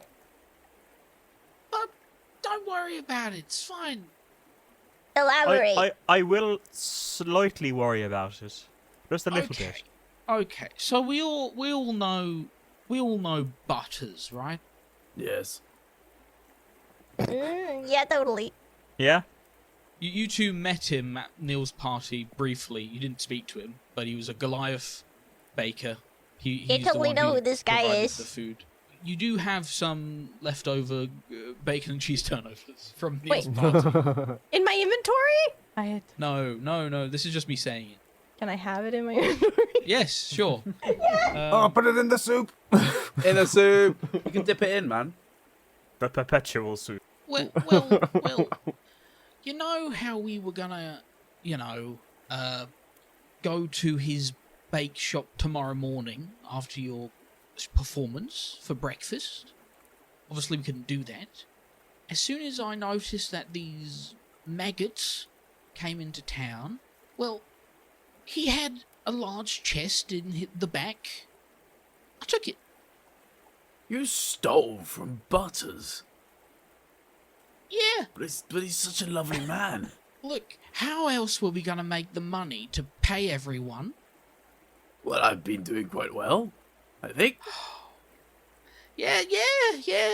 don't worry about it. It's fine. Elaborate. I will slightly worry about it. Just a little bit. Okay. So we all know Butters, right? Yes. Yeah, totally. Yeah? You two met him at Neil's party briefly. You didn't speak to him, but he was a Goliath baker. He's You the totally one know who this guy provided is. The food. You do have some leftover bacon and cheese turnovers from Neil's party. In my inventory? No. This is just me saying it. Can I have it in my inventory? Yes, sure. Put it in the soup! In the soup. You can dip it in, man. The perpetual soup. Well. You know how we were gonna, go to his bake shop tomorrow morning after your performance for breakfast? Obviously, we couldn't do that. As soon as I noticed that these maggots came into town, well, he had a large chest in the back. I took it. You stole from Butters. Yeah. But he's such a lovely man. Look, how else were we going to make the money to pay everyone? Well, I've been doing quite well, I think. Yeah,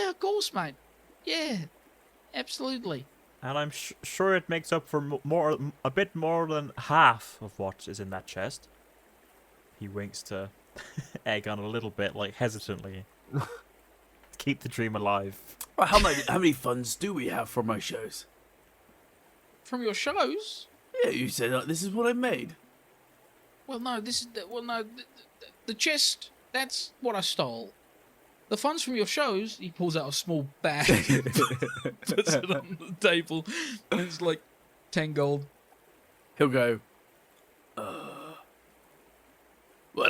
of course, mate. Yeah, absolutely. And I'm sure it makes up for a bit more than half of what is in that chest. He winks to Egg on a little bit, like hesitantly. Keep the dream alive. Well, how many funds do we have for my shows? From your shows? Yeah, you said this is what I made. Well, no, the chest, that's what I stole. The funds from your shows, he pulls out a small bag, puts it on the table, and it's like 10 gold. He'll go, well,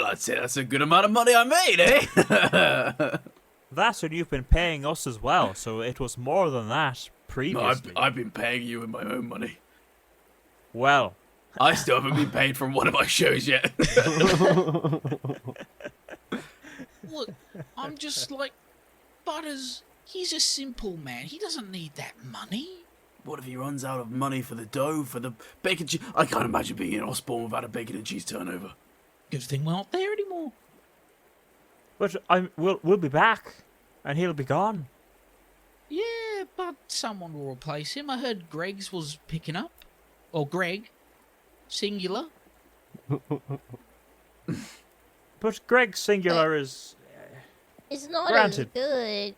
I'd say that's a good amount of money I made, eh? That's when you've been paying us as well, so it was more than that previously. No, I've been paying you in my own money. Well, I still haven't been paid from one of my shows yet. Look, I'm just like, Butters, he's a simple man. He doesn't need that money. What if he runs out of money for the dough, for the bacon cheese? I can't imagine being in Osborne without a bacon and cheese turnover. Good thing we're not there anymore. but we'll be back, and he'll be gone. Yeah, but someone will replace him. I heard Greg's was picking up. Or Greg. Singular. But Greg Singular is It's not Granted. as good.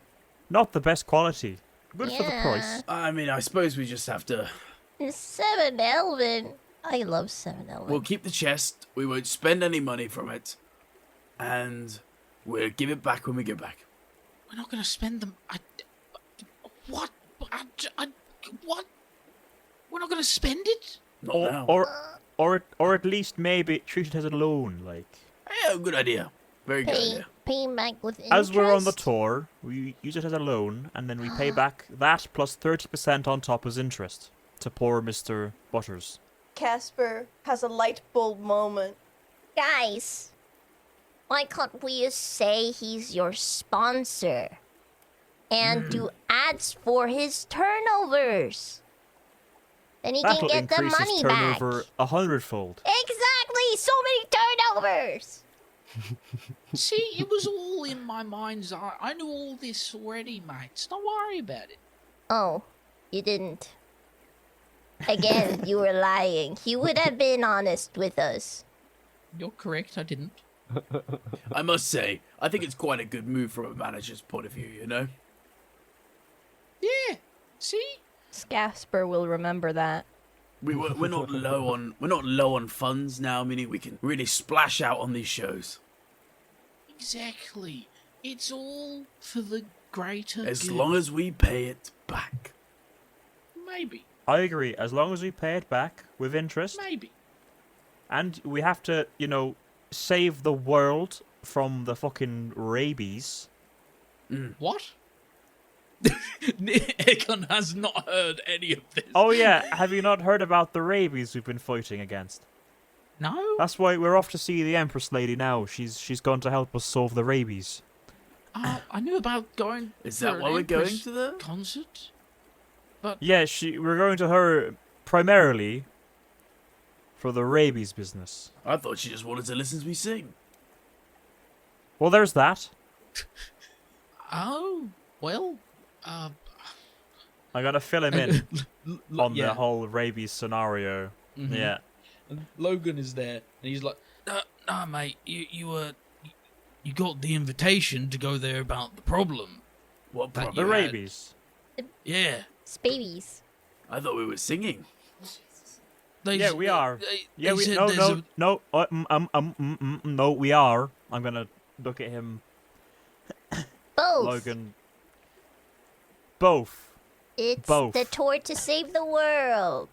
not the best quality. Good for the price. I mean, I suppose we just have to... It's 7-Eleven. I love 7-Eleven. We'll keep the chest, we won't spend any money from it, and we'll give it back when we get back. We're not going to spend them. What? What? We're not going to spend it? Not now. Or at least maybe treat it as a loan, like. Yeah, good idea. Very good idea. Paying back with interest. As we're on the tour, we use it as a loan, and then we pay back that plus 30% on top as interest to poor Mr. Butters. Kasper has a light bulb moment. Guys, why can't we just say he's your sponsor and do ads for his turnovers? Then he That'll can get the increase money his back. turnover 100-fold. Exactly! So many turnovers! See, it was all in my mind's eye. I knew all this already, mates. Don't worry about it. Oh, you didn't. Again, you were lying. He would have been honest with us. You're correct, I didn't. I must say, I think it's quite a good move from a manager's point of view, you know? Yeah, see? Kasper will remember that. We're not low on funds now, meaning we can really splash out on these shows. Exactly. It's all for the greater As good. long as we pay it back. Maybe. I agree. As long as we pay it back with interest, Maybe. and we have to, save the world from the fucking rabies. What? Ekon has not heard any of this. Oh yeah, have you not heard about the rabies we've been fighting against? No? That's why we're off to see the Empress Lady now. She's going to help us solve the rabies. I knew about going. Is for that an why we're going Empress to the concert? Yeah, we're going to her primarily for the rabies business. I thought she just wanted to listen to me sing. Well, there's that. Oh, well, I'm gonna fill him in on yeah. the whole rabies scenario. Mhm. Yeah. And Logan is there, and he's like, "Nah, mate, you got the invitation to go there about the problem. What That problem? The you had. rabies. Yeah, It's babies. I thought we were singing. Yeah, we are. They We said no there's no no no we are. I'm gonna look at him, Both. Logan. Both. It's both. the tour to save the world.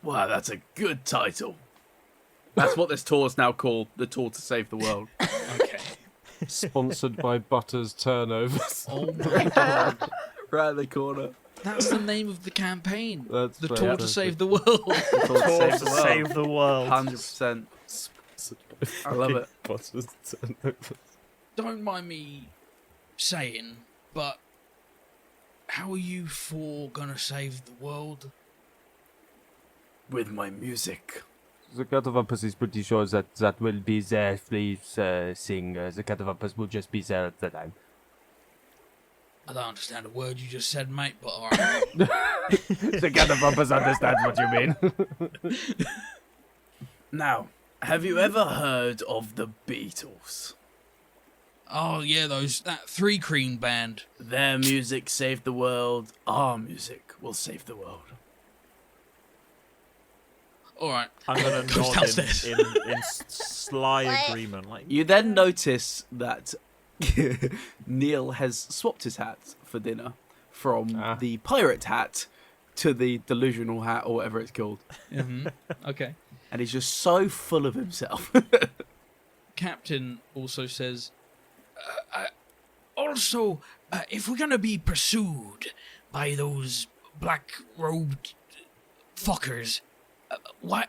Wow, that's a good title. That's what this tour's now called, the Tour to Save the World. Okay. Sponsored by Butters Turnovers. Oh my god, Right in the corner. that's the name of the campaign. That's The very Tour to perfect. Save the World. The Tour to Tour Save to the World. save the world. 100%. I love it. Butters Turnovers. Don't mind me saying, but how are you four gonna save the world? With my music. The Catawumpus is pretty sure that will be there. Please sing. The Catawumpus will just be there at the time. I don't understand a word you just said, mate, but alright. The Catawumpus understands what you mean. Now, have you ever heard of the Beatles? Oh yeah, that 3 Cream band. Their music saved the world. Our music will save the world. Alright. I'm gonna Goes nod downstairs. in sly What? agreement. Like, You then notice that Neil has swapped his hat for dinner from the pirate hat to the delusional hat or whatever it's called. Mm-hmm. Okay. And he's just so full of himself. Captain also says, also, if we're gonna be pursued by those black-robed fuckers,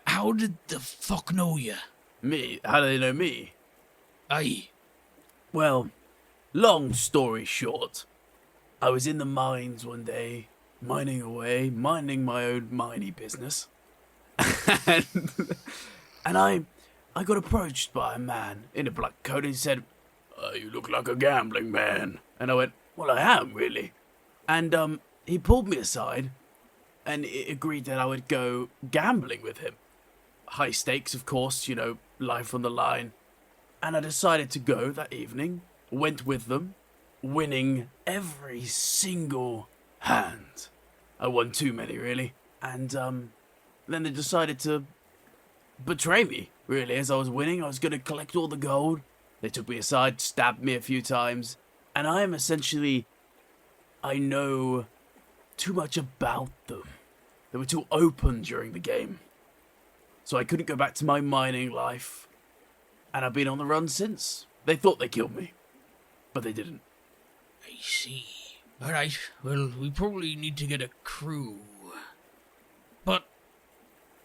how did the fuck know you? Me? How do they know me? Aye. Well, long story short, I was in the mines one day, mining away, minding my own miney business. and I got approached by a man in a black coat and he said, you look like a gambling man. And I went, well, I am, really. And he pulled me aside and agreed that I would go gambling with him. High stakes, of course, life on the line. And I decided to go that evening, went with them, winning every single hand. I won too many, really. And then they decided to betray me, really. As I was winning, I was going to collect all the gold. They took me aside, stabbed me a few times. And I am essentially... I know too much about them. They were too open during the game. So I couldn't go back to my mining life. And I've been on the run since. They thought they killed me. But they didn't. I see. Alright, well, we probably need to get a crew. But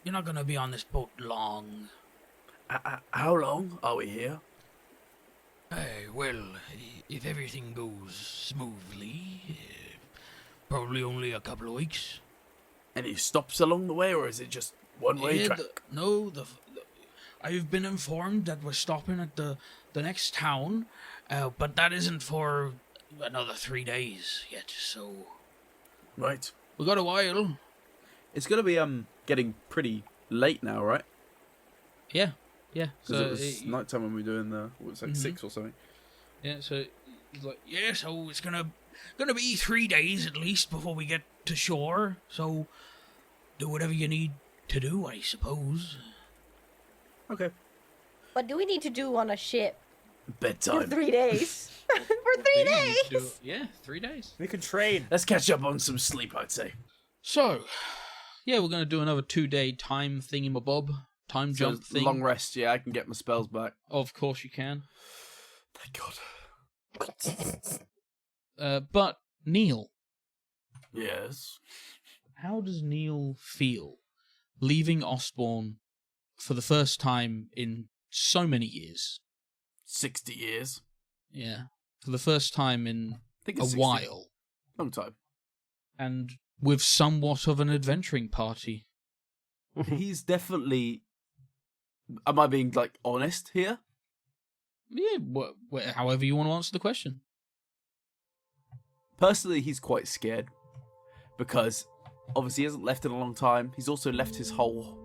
you're not gonna be on this boat long. How long are we here? Well, if everything goes smoothly, probably only a couple of weeks. Any stops along the way, or is it just one-way Yeah, track? I've been informed that we're stopping at the next town, but that isn't for another 3 days yet, so... Right. We got a while. It's going to be getting pretty late now, right? Yeah. Because So it was nighttime when we were doing the... What was it, like 6 or something? Yeah, so he's like, yeah, so it's gonna be 3 days at least before we get to shore. So do whatever you need to do, I suppose. Okay. What do we need to do on a ship for Bedtime. 3 days? For 3 days? Yeah, 3 days. We can train. Let's catch up on some sleep, I'd say. So, yeah, we're going to do another 2-day time thingamabob. Time jump thing. Long rest, yeah, I can get my spells back. Of course you can. Thank God. But, Neil, Yes. how does Neil feel leaving Ostbourne for the first time in so many years? 60 years. Yeah. For the first time in I think a it's 60. while. Long time. And with somewhat of an adventuring party. He's definitely... Am I being, like, honest here? Yeah, however you want to answer the question. Personally, he's quite scared. Because, obviously, he hasn't left in a long time. He's also left his whole,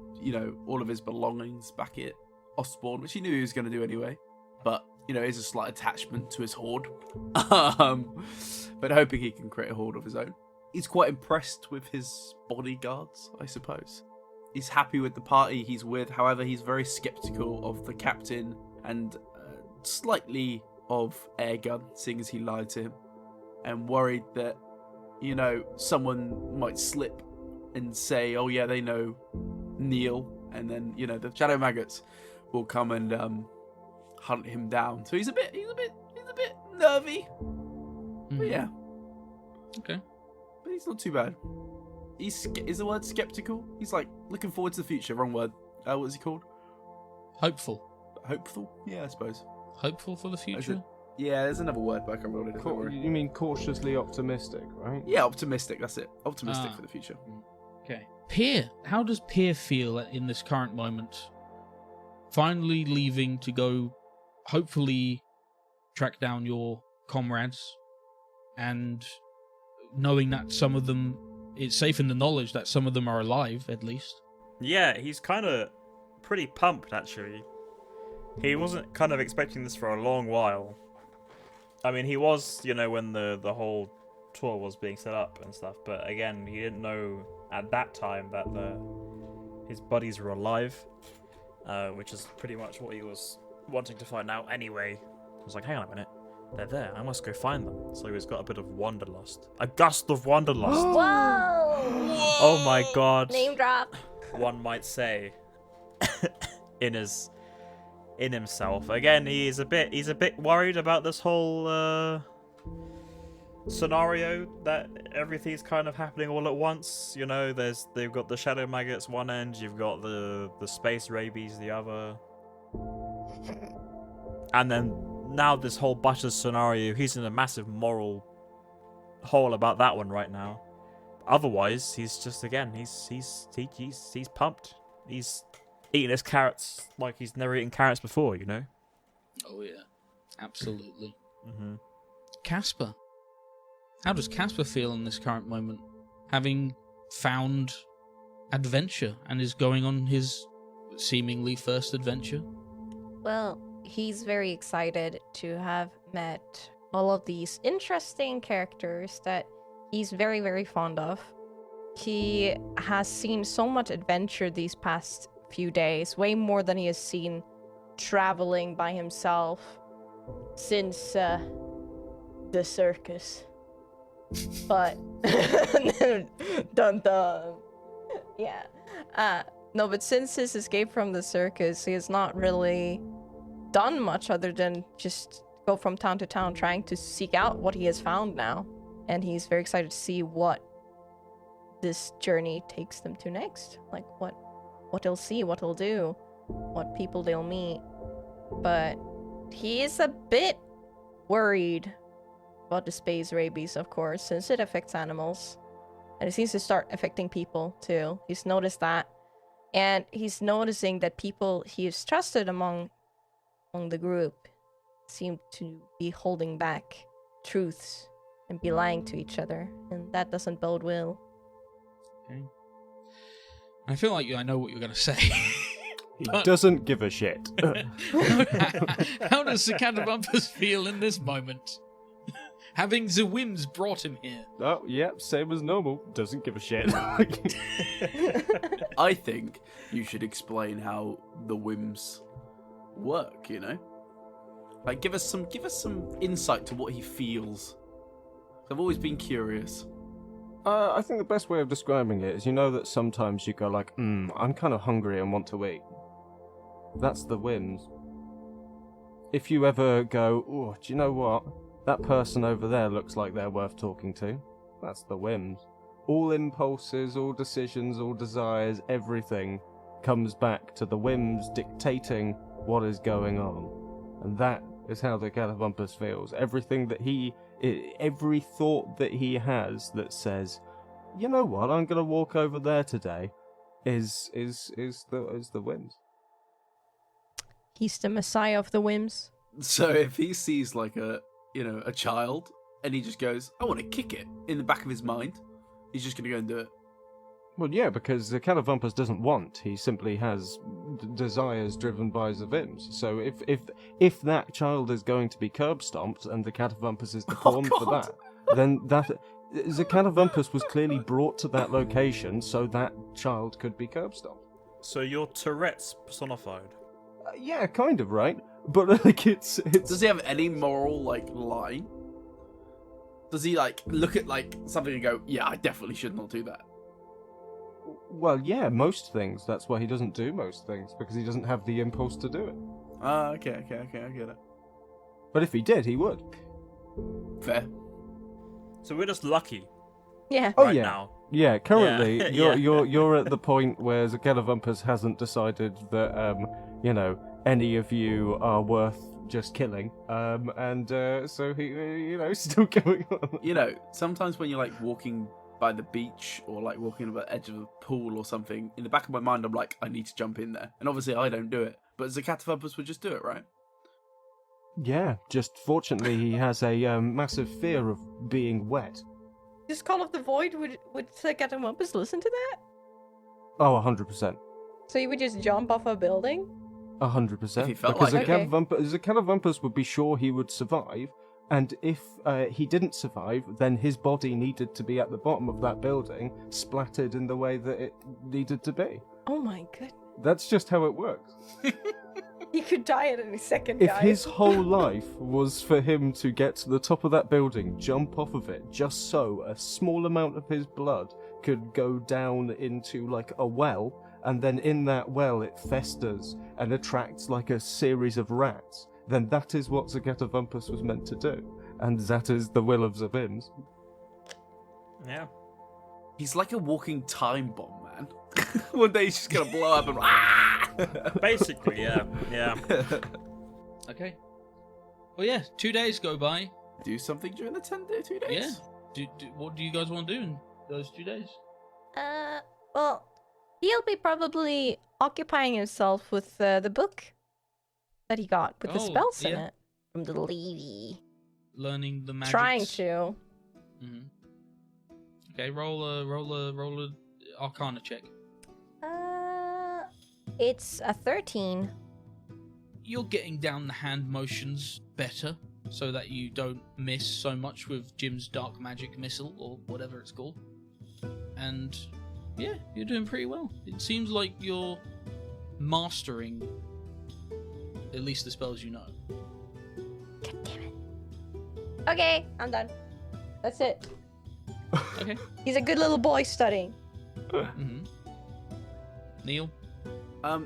all of his belongings back at Ostbourne, which he knew he was going to do anyway. But, there's a slight attachment to his hoard. But hoping he can create a hoard of his own. He's quite impressed with his bodyguards, I suppose. He's happy with the party he's with. However, he's very skeptical of the captain and slightly of Airgun, seeing as he lied to him. And worried that, someone might slip and say, oh yeah, they know Neil. And then, the shadow maggots will come and hunt him down. So he's a bit nervy. Mm-hmm. But yeah. Okay. But he's not too bad. Is the word skeptical? He's like looking forward to the future. Wrong word. What is he called? Hopeful. Hopeful? Yeah, I suppose. Hopeful for the future? Yeah, there's another word, but I can't remember what it is. You mean cautiously optimistic, right? Yeah, optimistic. That's it. Optimistic Ah. for the future. Okay. Peer. How does Peer feel in this current moment? Finally leaving to go, hopefully, track down your comrades, and knowing that some of them, it's safe in the knowledge that some of them are alive, at least. Yeah, he's kind of pretty pumped, actually. He wasn't kind of expecting this for a long while. I mean, he was, when the whole tour was being set up and stuff, but again, he didn't know at that time that his buddies were alive, which is pretty much what he was wanting to find out anyway. He was like, hang on a minute, they're there, I must go find them. So he's got a bit of wanderlust. A gust of wanderlust. Whoa! Oh my god. Name drop. One might say. in himself. Again, he's a bit worried about this whole scenario that everything's kind of happening all at once. They've got the shadow maggots one end, you've got the space rabies the other. And then now this whole Butters scenario, he's in a massive moral hole about that one right now. Otherwise, he's just, again, he's pumped. He's eating his carrots like he's never eaten carrots before, Oh, yeah. Absolutely. Mm-hmm. Kasper. How does Kasper feel in this current moment? Having found adventure and is going on his seemingly first adventure? Well, he's very excited to have met all of these interesting characters that he's very, very fond of. He has seen so much adventure these past few days, way more than he has seen traveling by himself since the circus. But dun dun. Yeah. No, but since his escape from the circus, he has not really done much other than just go from town to town trying to seek out what he has found now. And he's very excited to see what this journey takes them to next. Like what they'll see, what they'll do, what people they'll meet. But he is a bit worried about the space rabies, of course, since it affects animals. And it seems to start affecting people, too. He's noticed that. And he's noticing that people he has trusted among the group seem to be holding back truths and be lying to each other. And that doesn't bode well. Okay. I feel like I know what you're going to say. He doesn't give a shit. How does the Catawumpus feel in this moment? Having the whims brought him here. Oh, yep, same as normal. Doesn't give a shit. I think you should explain how the whims work, you know? Like, give us some insight to what he feels. I've always been curious. I think the best way of describing it is, you know that sometimes you go like, I'm kind of hungry and want to eat. That's the whims. If you ever go, oh, do you know what? That person over there looks like they're worth talking to. That's the whims. All impulses, all decisions, all desires, everything comes back to the whims dictating what is going on. And that is how the Catawumpus feels. Everything that every thought that he has that says, you know what, I'm going to walk over there today, is the whims. He's the messiah of the whims. So if he sees like a child and he just goes, I want to kick it, in the back of his mind, he's just going to go and do it. Well, yeah, because the Catawumpus doesn't want. He simply has desires driven by the whims. So if that child is going to be curb stomped and the Catawumpus is deformed for that, then the Catawumpus was clearly brought to that location so that child could be curb stomped. So you're Tourette's personified. Yeah, kind of, right? But like it's. Does he have any moral like line? Does he like look at like something and go, yeah, I definitely should not do that? Well, yeah, most things. That's why he doesn't do most things, because he doesn't have the impulse to do it. Okay, I get it. But if he did, he would. Fair. So we're just lucky. Yeah. Oh right yeah. now. Yeah, currently Yeah. you're at the point where the Catawumpus hasn't decided that any of you are worth just killing. So he still going on. You know, sometimes when you're like walking by the beach or like walking on the edge of a pool or something, in the back of my mind I'm like, I need to jump in there. And obviously I don't do it. But Catawumpus would just do it, right? Yeah, just fortunately he has a massive fear of being wet. Just Call of the Void, would Catawumpus listen to that? Oh, 100%. So you would just jump off a building? 100%. If he felt Because like it. the Catawumpus would be sure he would survive, and if he didn't survive, then his body needed to be at the bottom of that building, splattered in the way that it needed to be. Oh my goodness. That's just how it works. He could die at any second, If guys. his whole life was for him to get to the top of that building, jump off of it, just so a small amount of his blood could go down into like a well, and then in that well it festers and attracts like a series of rats, then that is what the Catawumpus was meant to do. And that is the will of the whims. Yeah. He's like a walking time bomb, man. One day he's just gonna blow up and Basically, yeah. Okay. Well, yeah, 2 days go by. do something during the 2 days. Yeah. What do you guys want to do in those 2 days? Well, he'll be probably occupying himself with the book that he got with the Oh, spells in yeah. it from the lady. Learning the magic. Trying to. Mm-hmm. Okay, roll a Arcana check. It's a 13. You're getting down the hand motions better, so that you don't miss so much with Jim's dark magic missile or whatever it's called. And yeah, you're doing pretty well. It seems like you're mastering at least the spells you know. God damn it. Okay, I'm done. That's it. Okay. He's a good little boy studying. Mm-hmm. Neil?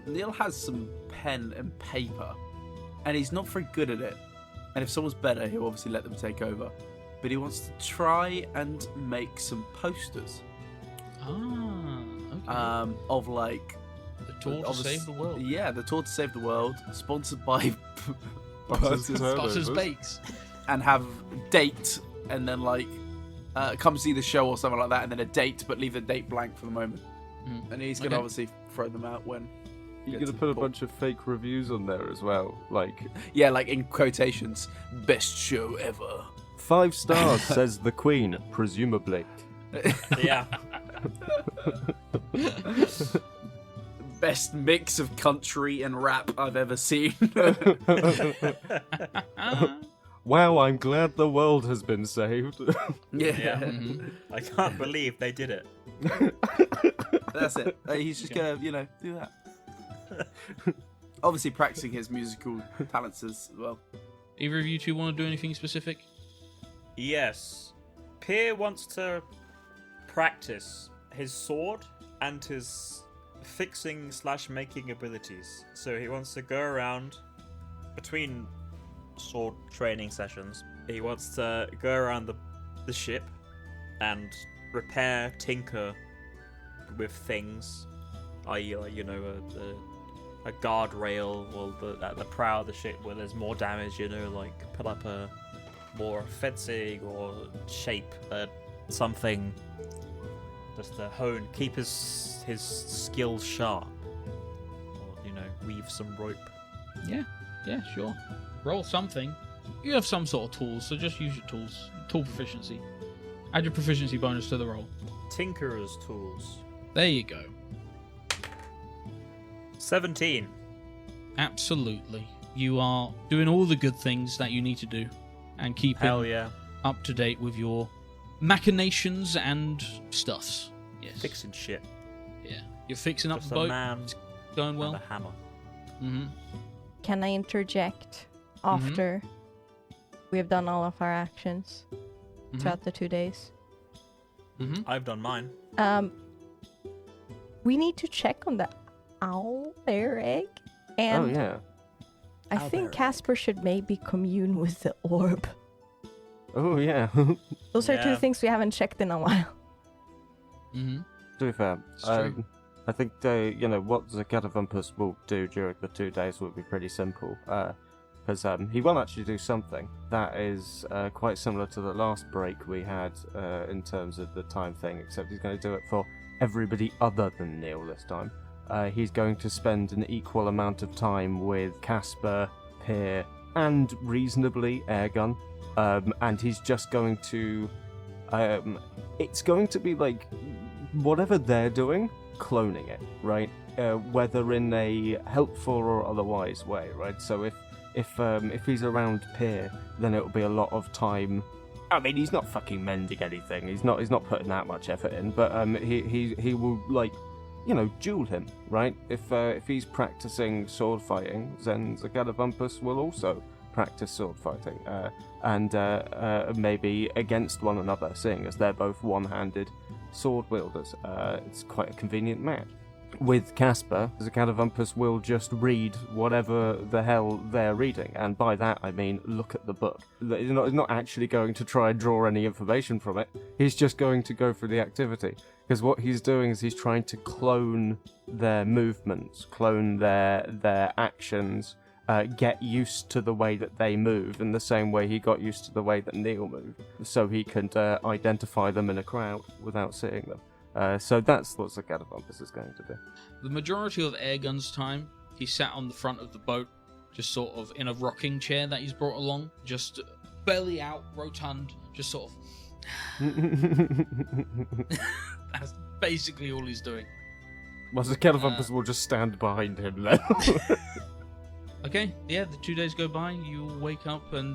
Neil has some pen and paper, and he's not very good at it. And if someone's better, he'll obviously let them take over. But he wants to try and make some posters Ah, okay. of like The tour to save the world. Yeah, the tour to save the world, sponsored by Butters Bakes. and have date, and then like come see the show or something like that, and then a date, but leave the date blank for the moment. Mm. And he's gonna Okay. obviously throw them out when. You're gets going to to put the a point. bunch of fake reviews on there as well. Like, Yeah, like in quotations, best show ever. 5 stars, says the Queen, presumably. Yeah. Best mix of country and rap I've ever seen. wow, I'm glad the world has been saved. Yeah. Mhm. I can't believe they did it. That's it. He's just gonna, do that. Obviously, practicing his musical talents as well. Either of you two want to do anything specific? Yes. Pier wants to practice his sword and his fixing/making abilities. So he wants to go around between sword training sessions. He wants to go around the ship and repair, tinker with things, i.e., a guardrail or at the prow of the ship where there's more damage. Like put up a more fencing or shape something. Just to hone, keep his skills sharp, or weave some rope. Yeah, sure. Roll something. You have some sort of tools, so just use your tools. Tool proficiency. Add your proficiency bonus to the roll. Tinkerer's tools. There you go. 17. Absolutely. You are doing all the good things that you need to do and keeping Hell yeah. up to date with your machinations and stuffs. Yes. Fixing shit. Yeah. You're fixing up Just the a boat. man It's going and well. a hammer. Mm-hmm. Can I interject after we have done all of our actions throughout the 2 days? Mm-hmm. I've done mine. We need to check on the owl bear egg, and Oh, yeah. I Owl think bear egg. Kasper should maybe commune with the orb. Oh, yeah. Those are two Yeah. things we haven't checked in a while. Mm-hmm. To be fair, It's true. I think what the Catawumpus will do during the 2 days will be pretty simple. Because he will actually do something that is quite similar to the last break we had in terms of the time thing, except he's going to do it for everybody other than Neil this time. He's going to spend an equal amount of time with Kasper, Pier, and reasonably Airgun. And he's just going to... it's going to be like whatever they're doing, cloning it, right? Whether in a helpful or otherwise way, right? So if he's around Pier, then it'll be a lot of time. I mean, he's not fucking mending anything. He's not putting that much effort in. But he will duel him, right? If he's practicing sword fighting, then the Catawumpus will also practice sword fighting, and maybe against one another, seeing as they're both one-handed sword wielders. It's quite a convenient match. With Kasper, the Catawumpus will just read whatever the hell they're reading, and by that I mean look at the book. He's not actually going to try and draw any information from it. He's just going to go through the activity, because what he's doing is he's trying to clone their movements, clone their actions, get used to the way that they move in the same way he got used to the way that Neil moved, so he can identify them in a crowd without seeing them. So that's what the Catawumpus is going to do. The majority of Airgun's time, he sat on the front of the boat, just sort of in a rocking chair that he's brought along, just belly out, rotund, just sort of... That's basically all he's doing. Well, the Catawumpus will just stand behind him then. Okay, yeah, the 2 days go by, you wake up and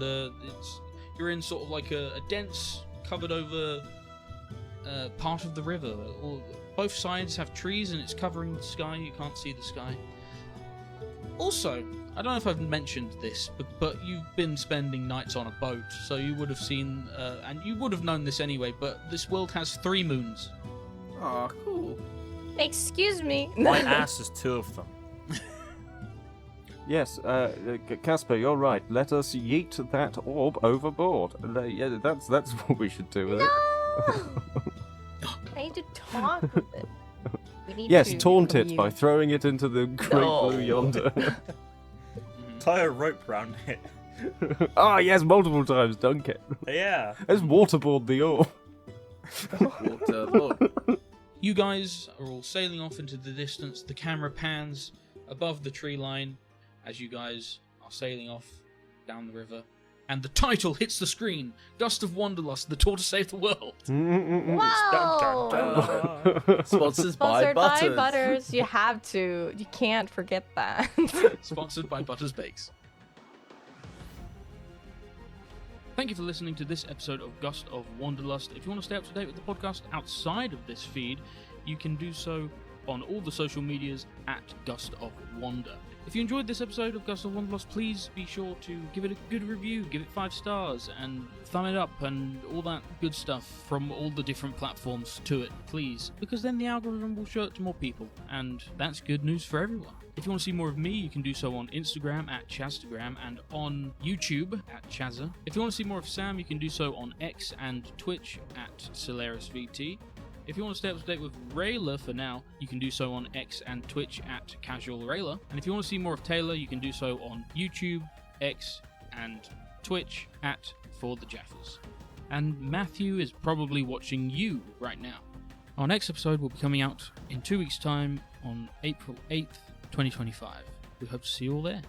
you're in sort of like a dense, covered over part of the river. Both sides have trees and it's covering the sky, you can't see the sky. Also, I don't know if I've mentioned this, but you've been spending nights on a boat, so you would have seen, and you would have known this anyway, but this world has 3 moons. Oh, cool. Excuse me. My ass is 2 of them. Yes, Kasper, you're right. Let us yeet that orb overboard. Yeah, that's what we should do with it. I need to talk with it. We need Yes, to taunt it commune. by throwing it into the great No. blue yonder. Tie a rope round it. Ah, yes, multiple times, dunk it. Yeah. Let's waterboard the orb. Waterboard. You guys are all sailing off into the distance. The camera pans above the tree line as you guys are sailing off down the river. And the title hits the screen. Gust of Wanderlust, the tour to save the world. Whoa! Sponsored by Sponsored by Butters. Butters. You have to. You can't forget that. Sponsored by Butters Bakes. Thank you for listening to this episode of Gust of Wanderlust. If you want to stay up to date with the podcast outside of this feed, you can do so on all the social medias at Gust of Wander. If you enjoyed this episode of Gust of Wanderlust, please be sure to give it a good review, give it 5 stars, and thumb it up, and all that good stuff from all the different platforms to it, please. Because then the algorithm will show it to more people, and that's good news for everyone. If you want to see more of me, you can do so on Instagram at Chazstagram and on YouTube at Chazza. If you want to see more of Sam, you can do so on X and Twitch at SolarisVT. If you want to stay up to date with Rayla for now, you can do so on X and Twitch at Casual Rayla. And if you want to see more of Taylor, you can do so on YouTube, X, and Twitch at ForTheJaffas. And Matthew is probably watching you right now. Our next episode will be coming out in 2 weeks' time on April 8th, 2025. We hope to see you all there.